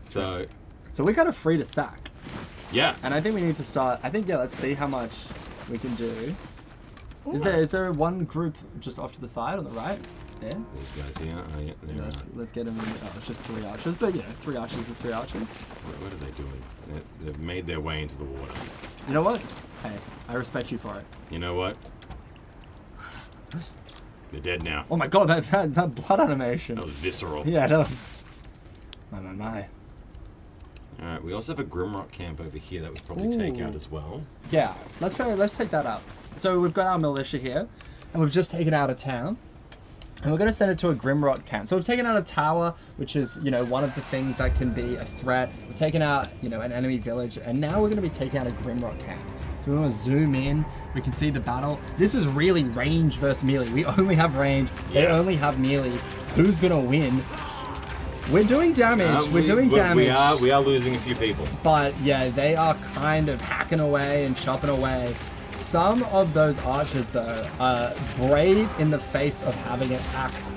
So, So we're kind of free to sack. yeah. And I think we need to start. Let's see how much we can do. Ooh. Is there one group just off to the side on the right? There? These guys here. Oh, yeah, they're Let's get them in. Oh, it's just 3 archers. But 3 archers is 3 archers. What are they doing? They've made their way into the water. You know what? Hey, I respect you for it. You know what? They're dead now. Oh my god, that blood animation. That was visceral. Yeah, that was. My. Alright, we also have a Grimrock camp over here that we probably take Ooh. out as well. Yeah, let's take that out. So we've got our militia here, and we've just taken out a town. And we're going to send it to a Grimrock camp. So we've taken out a tower, which is, one of the things that can be a threat. We've taken out, an enemy village, and now we're going to be taking out a Grimrock camp. So we want to zoom in. We can see the battle. This is really range versus melee. We only have range. They Yes. only have melee. Who's going to win? We're doing damage. We're doing damage. We are losing a few people. But yeah, they are kind of hacking away and chopping away. Some of those archers, though, are brave in the face of having an axe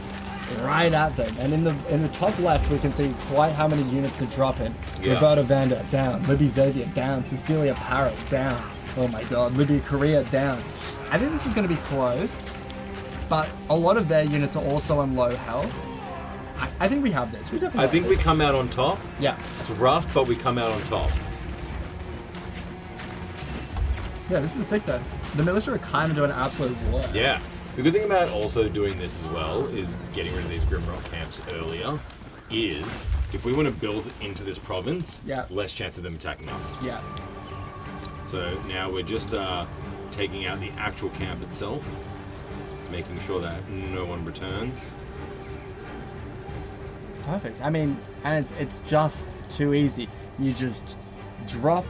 right at them. And in the top left, we can see quite how many units are dropping. Yeah. Roberta Vander, down. Libby Xavier, down. Cecilia Parrott, down. Oh my god. Libby Korea, down. I think this is going to be close. But a lot of their units are also on low health. I think we have this. We definitely I have think we this. come out on top. Yeah. It's rough, but we come out on top. Yeah, this is sick though. The militia are kind of doing absolute work. Yeah. The good thing about also doing this as well is getting rid of these Grimrock camps earlier is if we want to build into this province, Yeah. less chance of them attacking us. Yeah. So now we're just taking out the actual camp itself, making sure that no one returns. Perfect. And it's just too easy. You just drop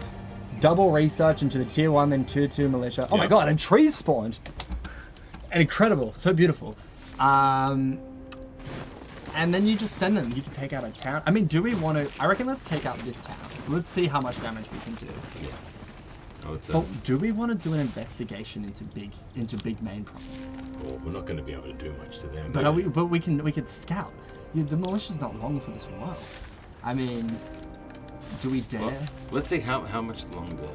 double research into the tier 1 then tier 2 militia. Oh my Yep. god, and trees spawned. And incredible, so beautiful. And then you just send them. You can take out a town. Do we want to? I reckon let's take out this town. Let's see how much damage we can do. Yeah. I would say. But do we want to do an investigation into big main province? Well, we're not going to be able to do much to them. But we could scout. The militia's not long for this world. Do we dare? Well, let's see how much longer.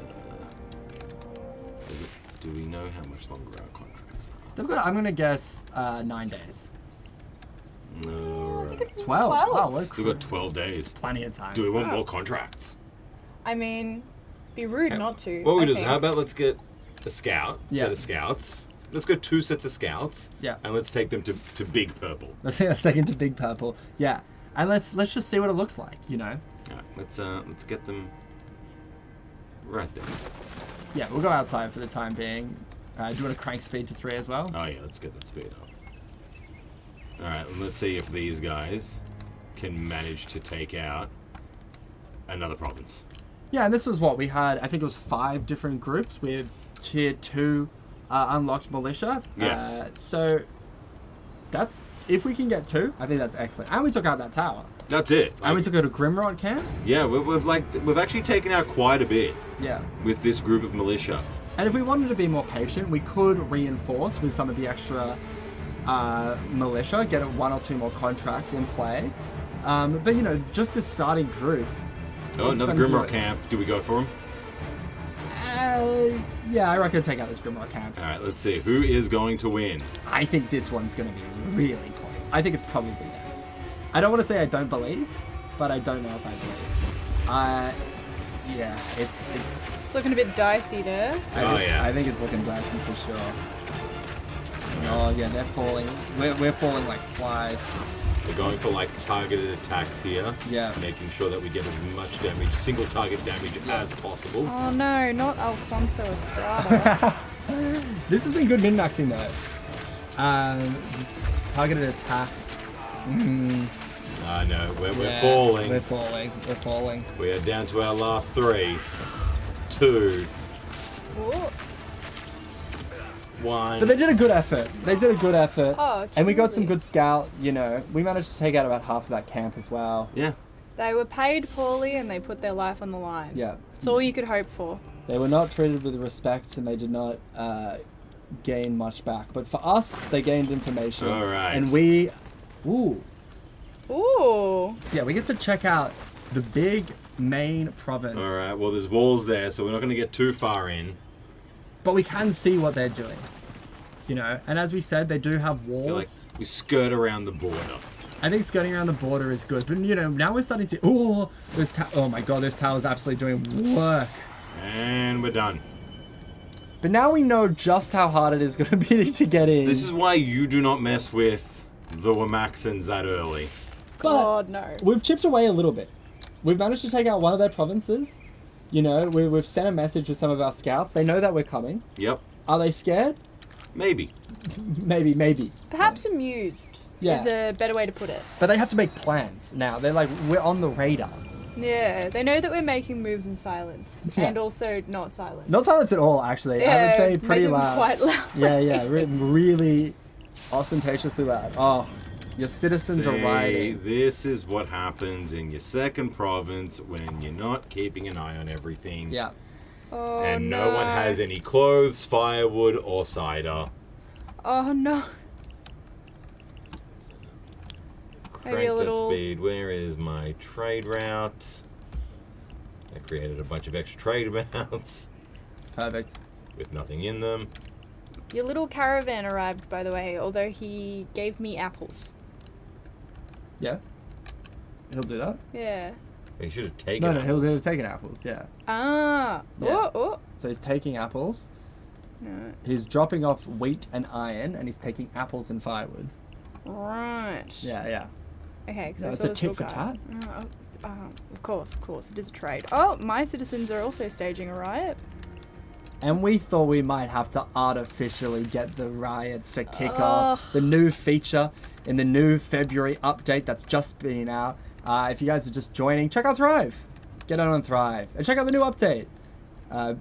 Do we know how much longer our contracts are? They've got. I'm gonna guess 9 days. No. I think it's 12. Wow, we're Still got 12 days. plenty of time. Do we want more contracts? I mean, be rude not to. What we I do is, think. how about let's get a scout, Yeah. set of scouts. Let's go 2 sets of scouts. Yeah. And let's take them to Big Purple. Let's take into Big Purple. Yeah. And let's just see what it looks like, you know? Alright, let's get them right there. Yeah, we'll go outside for the time being. Do you want to crank speed to 3 as well? Oh yeah, let's get that speed up. Alright, and let's see if these guys can manage to take out another province. Yeah, and this was what we had. I think it was 5 different groups with tier 2 unlocked militia. Yes. So that's if we can get 2, I think that's excellent. And we took out that tower. That's it. And we took out a Grimrod camp. Yeah, we've actually taken out quite a bit Yeah. with this group of militia. And if we wanted to be more patient, we could reinforce with some of the extra militia, get 1 or 2 more contracts in play. But you know, just this starting group. Oh, let's another send them Grimrock to- camp. Do we go for him? Yeah, I reckon take out this Grimrod camp. Alright, let's see. Who is going to win? I think this one's going to be really close. I think it's probably them. I don't want to say I don't believe, but I don't know if I believe. Yeah, it's. It's looking a bit dicey there. I think it's looking dicey for sure. Oh yeah, they're falling. We're falling like flies. We're going for like targeted attacks here. Yeah. Making sure that we get as much damage, single target damage as possible. Oh no, not Alfonso Estrada. This has been good min-maxing though. This targeted attack. I know, we're Yeah, falling. We're falling. We are down to our last 3. 2, Ooh. 1. But they did a good effort. Oh, And we got some truly. good scout, you know. We managed to take out about half of that camp as well. Yeah. They were paid poorly and they put their life on the line. Yeah. It's all you could hope for. They were not treated with respect and they did not gain much back. But for us, they gained information. All right. And we... Ooh. Ooh. So yeah, we get to check out the big main province. Alright, well there's walls there, so we're not going to get too far in. But we can see what they're doing. You know, and as we said, they do have I feel like walls. we skirt around the border. I think skirting around the border is good. But, you know, now we're starting to... Oh, oh my god, those towers absolutely doing work. And we're done. But now we know just how hard it is going to be to get in. This is why you do not mess with the Wamaxans that early. But God, no. we've chipped away a little bit. We've managed to take out one of their provinces. You know, we've sent a message with some of our scouts. They know that we're coming. Yep. Are they scared? Maybe. Maybe. Perhaps amused Yeah. is a better way to put it. But they have to make plans now. They're like, we're on the radar. Yeah, they know that we're making moves in silence Yeah. and also not silence. Not silence at all, actually. I would say pretty make them loud. quite loud. Yeah, really ostentatiously loud. Oh, your citizens are See, rioting. this is what happens in your second province when you're not keeping an eye on everything. Yeah. Oh, And no one has any clothes, firewood, or cider. Oh no. Maybe Crank a little- that speed. Where is my trade route? I created a bunch of extra trade routes Perfect. with nothing in them. Your little caravan arrived, by the way, although he gave me apples. Yeah. He'll do that. Yeah. He should have taken No, apples. he'll take apples, yeah. Ah. Yeah. Oh. So he's taking apples. No. He's dropping off wheat and iron, and he's taking apples and firewood. Right. Yeah. Okay, because No, I it's saw a this tit little for guy. tat. Of course, it is a trade. Oh, my citizens are also staging a riot. And we thought we might have to artificially get the riots to kick Ugh. off. The new feature in the new February update that's just been out. If you guys are just joining, check out Thrive. Get on Thrive. And check out the new update.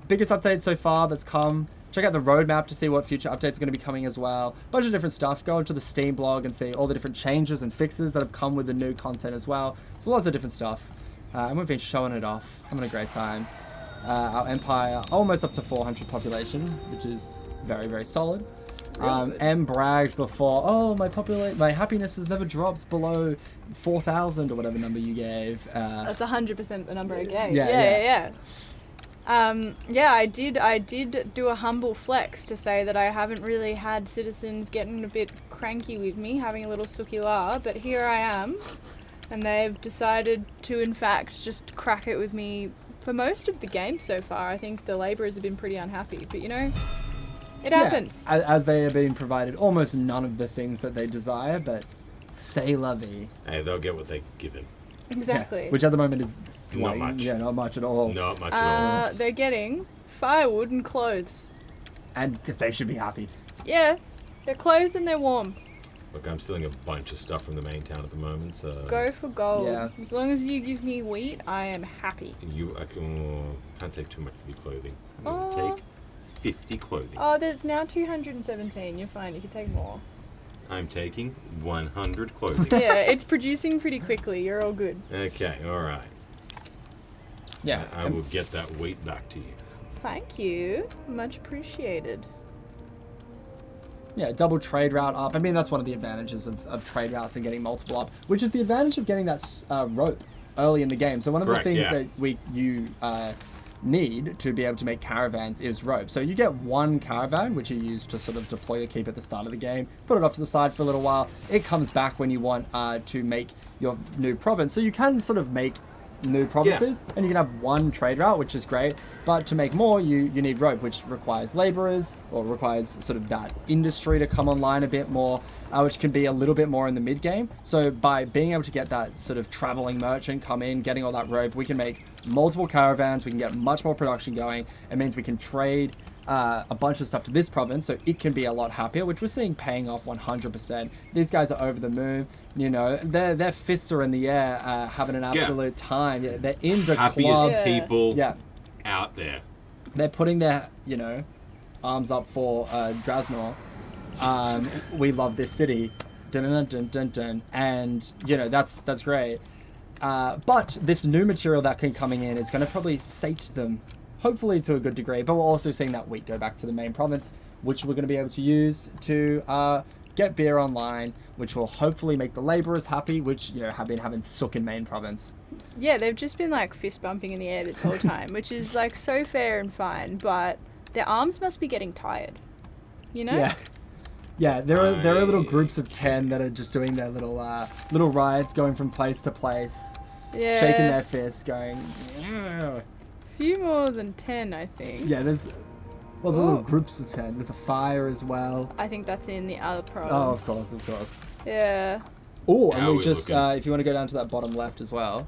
Biggest update so far that's come. Check out the roadmap to see what future updates are going to be coming as well. Bunch of different stuff. Go into the Steam blog and see all the different changes and fixes that have come with the new content as well. So lots of different stuff. And we've been showing it off. Having a great time. Our empire almost up to 400 population, which is very, very solid. Really good. M bragged before, oh, my happiness has never dropped below 4,000 or whatever number you gave. That's 100% the number I gave. Yeah. Yeah, I did do a humble flex to say that I haven't really had citizens getting a bit cranky with me, having a little suki la, but here I am, and they've decided to, in fact, just crack it with me for most of the game so far, I think the labourers have been pretty unhappy. But, you know, it happens. As they are being provided almost none of the things that they desire, but c'est la vie. Hey, they'll get what they give them. Exactly. Yeah, which at the moment is Not much. Yeah, not much at all. Not much at all. They're getting firewood and clothes. And they should be happy. Yeah, they're clothes and they're warm. Look, I'm stealing a bunch of stuff from the main town at the moment, so... Go for gold. Yeah. As long as you give me wheat, I am happy. Can't take too much of your clothing. I'm going to take 50 clothing. Oh, there's now 217. You're fine. You can take more. I'm taking 100 clothing. Yeah, it's producing pretty quickly. You're all good. Okay, alright. Yeah. I will get that wheat back to you. Thank you. Much appreciated. Yeah, double trade route up. I mean, that's one of the advantages of trade routes and getting multiple up, which is the advantage of getting that rope early in the game. So one of Correct, the things yeah. that you need to be able to make caravans is rope. So you get one caravan, which you use to sort of deploy your keep at the start of the game, put it off to the side for a little while. It comes back when you want to make your new province. So you can sort of make new provinces, and you can have one trade route, which is great, but to make more you need rope, which requires laborers, or requires sort of that industry to come online a bit more, which can be a little bit more in the mid game. So by being able to get that sort of traveling merchant come in, getting all that rope, we can make multiple caravans, we can get much more production going. It means we can trade a bunch of stuff to this province, so it can be a lot happier, which we're seeing paying off 100%. These guys are over the moon. You know, their fists are in the air, having an absolute time. Yeah, they're in the Happiest club. people Yeah, out there. they're putting their arms up for Drasnor. We love this city. Dun, dun, dun, dun, dun. And that's great. But this new material that can coming in is going to probably sate them, hopefully to a good degree. But we're also seeing that wheat go back to the main province, which we're going to be able to use to get beer online, which will hopefully make the laborers happy, which have been having sook in main province. Yeah, they've just been like fist bumping in the air this whole time, which is like so fair and fine, but their arms must be getting tired. You know? Yeah, there are little groups of 10 that are just doing their little riots, going from place to place, Yeah. shaking their fists, going. Yeah. Few more than 10, I think. Yeah, there's the little groups of 10. There's a fire as well. I think that's in the other province. Oh, of course. Yeah. Oh, How and are we we just looking? if you want to go down to that bottom left as well.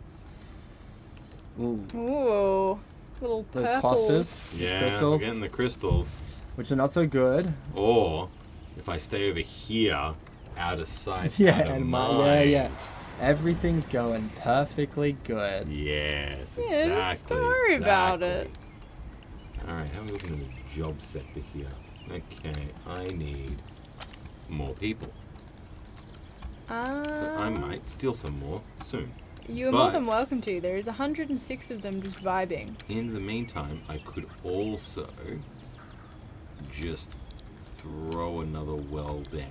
Ooh, Ooh. Little those purple. clusters, those Yeah, we're crystals, getting the crystals. which are not so good. Or, if I stay over here, out of sight, Yeah, out of and mind. yeah. Everything's going perfectly good. Yes, Yeah, exactly. just don't worry about it. Alright, how are we looking in the job sector here? Okay, I need more people. So I might steal some more soon. You're more But- than welcome to. There is 106 of them just vibing. In the meantime, I could also just throw another well down.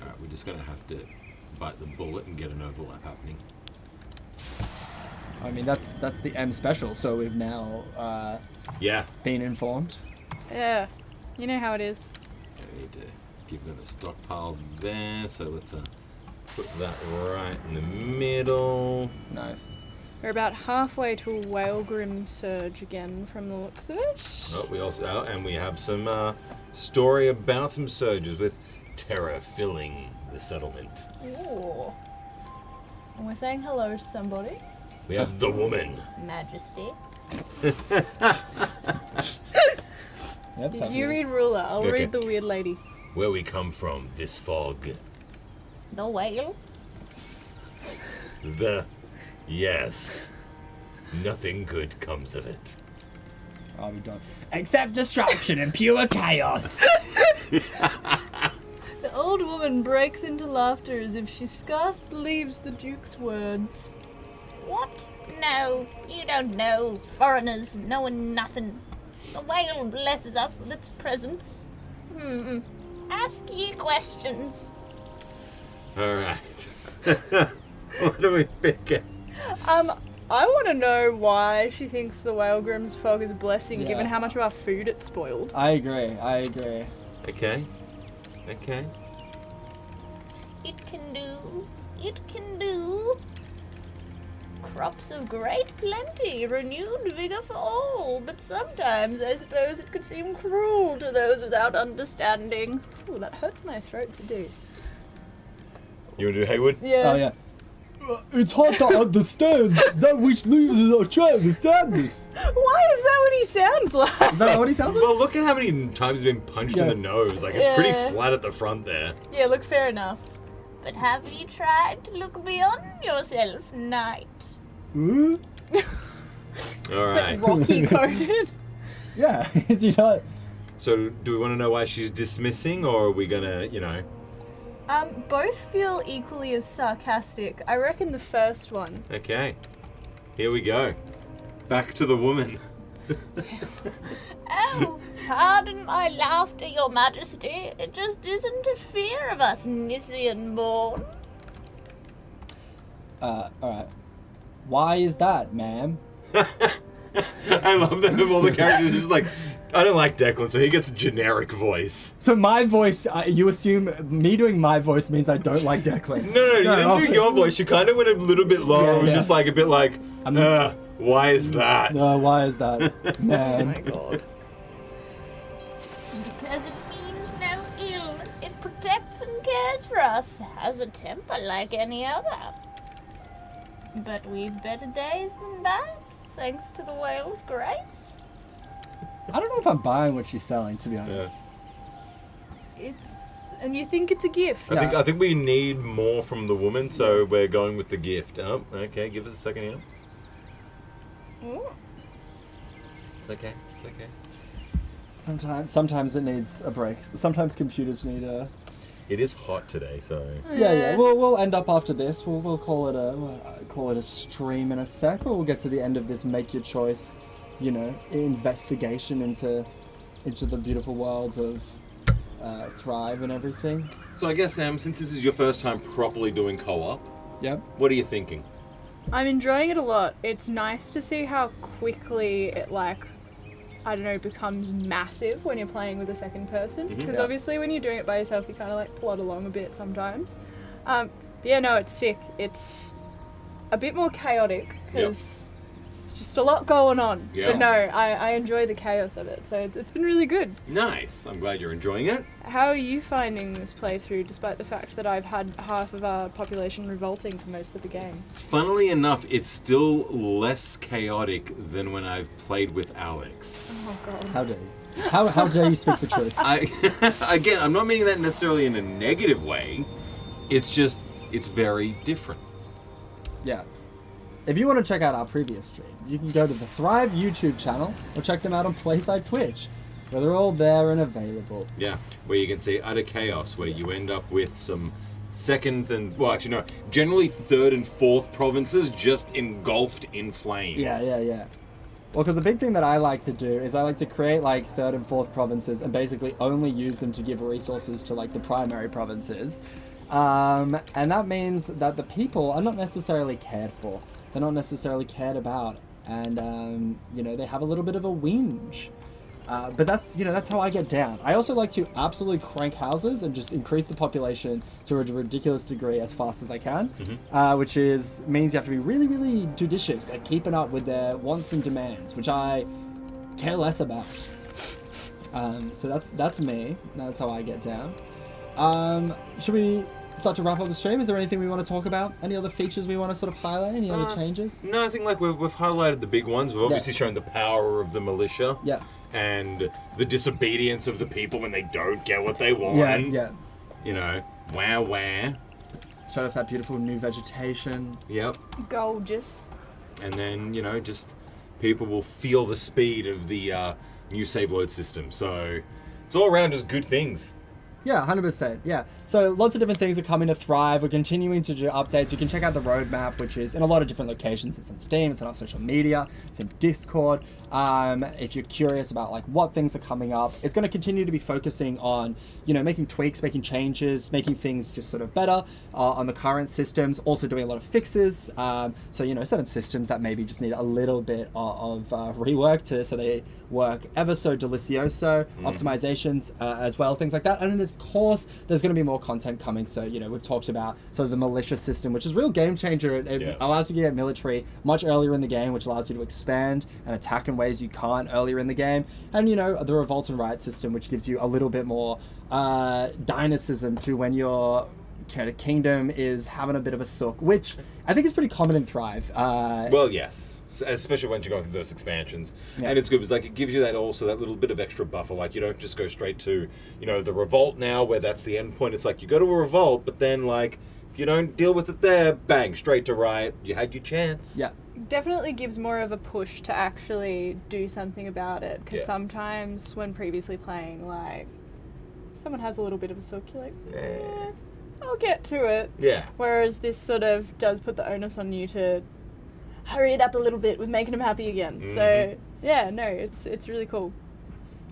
Alright, we're just gonna have to bite the bullet and get an overlap happening. I mean, that's the M special. So we've now Yeah, been informed. Yeah. You know how it is. I need to give them a stockpile there, so let's put that right in the middle. Nice. We're about halfway to a Whalegrim surge again from the looks of it. Oh, we have some story about some surges with terror filling the settlement. Ooh. And we're saying hello to somebody. We have the woman. Majesty. Yep, You read ruler. I'll Okay. read the weird lady. Where we come from, this fog. The whale. Yes. Nothing good comes of it. Oh, we don't. Except destruction and pure chaos. The old woman breaks into laughter as if she scarce believes the Duke's words. What? No, you don't know. Foreigners knowing nothing. The whale blesses us with its presence. Ask ye questions. Alright. What do we pick? I want to know why she thinks the Whalegrim's fog is a blessing, Yeah. given how much of our food it spoiled. I agree. Okay. It can do. It can do. crops of great plenty, renewed vigor for all, but sometimes I suppose it could seem cruel to those without understanding. Ooh, that hurts my throat to do. You want to do Haywood? Yeah. Oh yeah. It's hard to understand that which loses are trying to sadness. Why is that what he sounds like? Is that what he sounds like? Well, look at how many times he's been punched in the nose. Like, it's pretty flat at the front there. Yeah, look, fair enough. But have you tried to look beyond yourself, knight? Ooh? All right. Rocky coded. Yeah, is he not? So, do we want to know why she's dismissing, or are we gonna, Both feel equally as sarcastic. I reckon the first one. Okay. Here we go. Back to the woman. Oh, pardon my laughter, your majesty. It just isn't a fear of us Nissian-born. Alright. Why is that, ma'am? I love that of all the characters. Just like, I don't like Declan, so he gets a generic voice. So my voice, you assume me doing my voice means I don't like Declan. No, you didn't do your voice. You kind of went a little bit lower. Yeah, It was yeah. just like a bit like, why is that? No, why is that? Oh Man. my god. Because it means no ill. It protects and cares for us. Has a temper like any other. But we've better days than that, thanks to the whale's grace. I don't know if I'm buying what she's selling, to be honest. And you think it's a gift? I think we need more from the woman, so we're going with the gift. Oh, okay, give us a second here. Ooh. It's okay. Sometimes it needs a break. Sometimes computers need a. It is hot today, so. Yeah. We'll end up after this. We'll call it a stream in a sec. But we'll get to the end of this. Make your choice. Investigation into the beautiful worlds of Thrive and everything. So I guess, Sam, since this is your first time properly doing co-op, Yep. what are you thinking? I'm enjoying it a lot. It's nice to see how quickly it, becomes massive when you're playing with a second person. Because Yeah. obviously when you're doing it by yourself, you kind of plod along a bit sometimes. But yeah, no, it's sick. It's a bit more chaotic because it's just a lot going on. Yeah. But no, I enjoy the chaos of it. So it's been really good. Nice. I'm glad you're enjoying it. How are you finding this playthrough, despite the fact that I've had half of our population revolting for most of the game? Funnily enough, it's still less chaotic than when I've played with Alex. Oh god. How dare you? How dare you speak the truth? Again, I'm not meaning that necessarily in a negative way. It's just, it's very different. Yeah. If you want to check out our previous streams, you can go to the Thrive YouTube channel or check them out on Playside Twitch, where they're all there and available. Yeah, where you can see utter chaos, where you end up with some generally third and fourth provinces just engulfed in flames. Yeah. Well, because the big thing that I like to do is I like to create third and fourth provinces and basically only use them to give resources to the primary provinces. And that means that the people are not necessarily cared for. They're not necessarily cared about. And, they have a little bit of a whinge. But that's how I get down. I also like to absolutely crank houses and just increase the population to a ridiculous degree as fast as I can, which means you have to be really, really judicious at keeping up with their wants and demands, which I care less about. So that's me. That's how I get down. Should we start to wrap up the stream? Is there anything we want to talk about? Any other features we want to sort of highlight? Any other changes? No, I think we've highlighted the big ones. We've obviously shown the power of the militia. Yeah. And the disobedience of the people when they don't get what they want. Yeah. Wah. Showed off that beautiful new vegetation. Yep. Gorgeous. And then, just people will feel the speed of the new save load system. So it's all around just good things. Yeah, 100%. Yeah. So lots of different things are coming to Thrive. We're continuing to do updates. You can check out the roadmap, which is in a lot of different locations. It's on Steam, it's on our social media, it's in Discord. If you're curious about what things are coming up, it's going to continue to be focusing on, making tweaks, making changes, making things just sort of better on the current systems. Also doing a lot of fixes. So, certain systems that maybe just need a little bit of rework so they work ever so delicioso. Optimizations as well, things like that. And of course, there's going to be more content coming. So, you know, we've talked about sort of the militia system, which is a real game changer. It allows you to get military much earlier in the game, which allows you to expand and attack in ways you can't earlier in the game. And, you know, the Revolts and Riot system, which gives you a little bit more dynamism to when your kind of kingdom is having a bit of a sook, which I think is pretty common in Thrive. Well, yes. Especially once you go through those expansions. And it's good because like it gives you that also that little bit of extra buffer. Like you don't just go straight to, you know, the Revolt now where that's the end point. It's like you go to a Revolt, but then like if you don't deal with it there, bang, straight to Riot. You had your chance. Yeah. Definitely gives more of a push to actually do something about it, because sometimes when previously playing, like, someone has a little bit of a sook, you're like, I'll get to it. Yeah. Whereas this sort of does put the onus on you to hurry it up a little bit with making them happy again. So, yeah, no, it's really cool.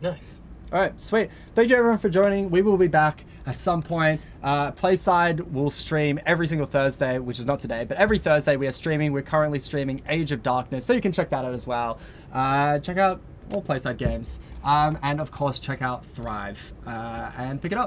Nice. All right, sweet. Thank you everyone for joining. We will be back at some point. Playside will stream every single Thursday, which is not today, but every Thursday we are streaming. We're currently streaming Age of Darkness, so you can check that out as well. Check out all Playside games. And of course, check out Thrive and pick it up.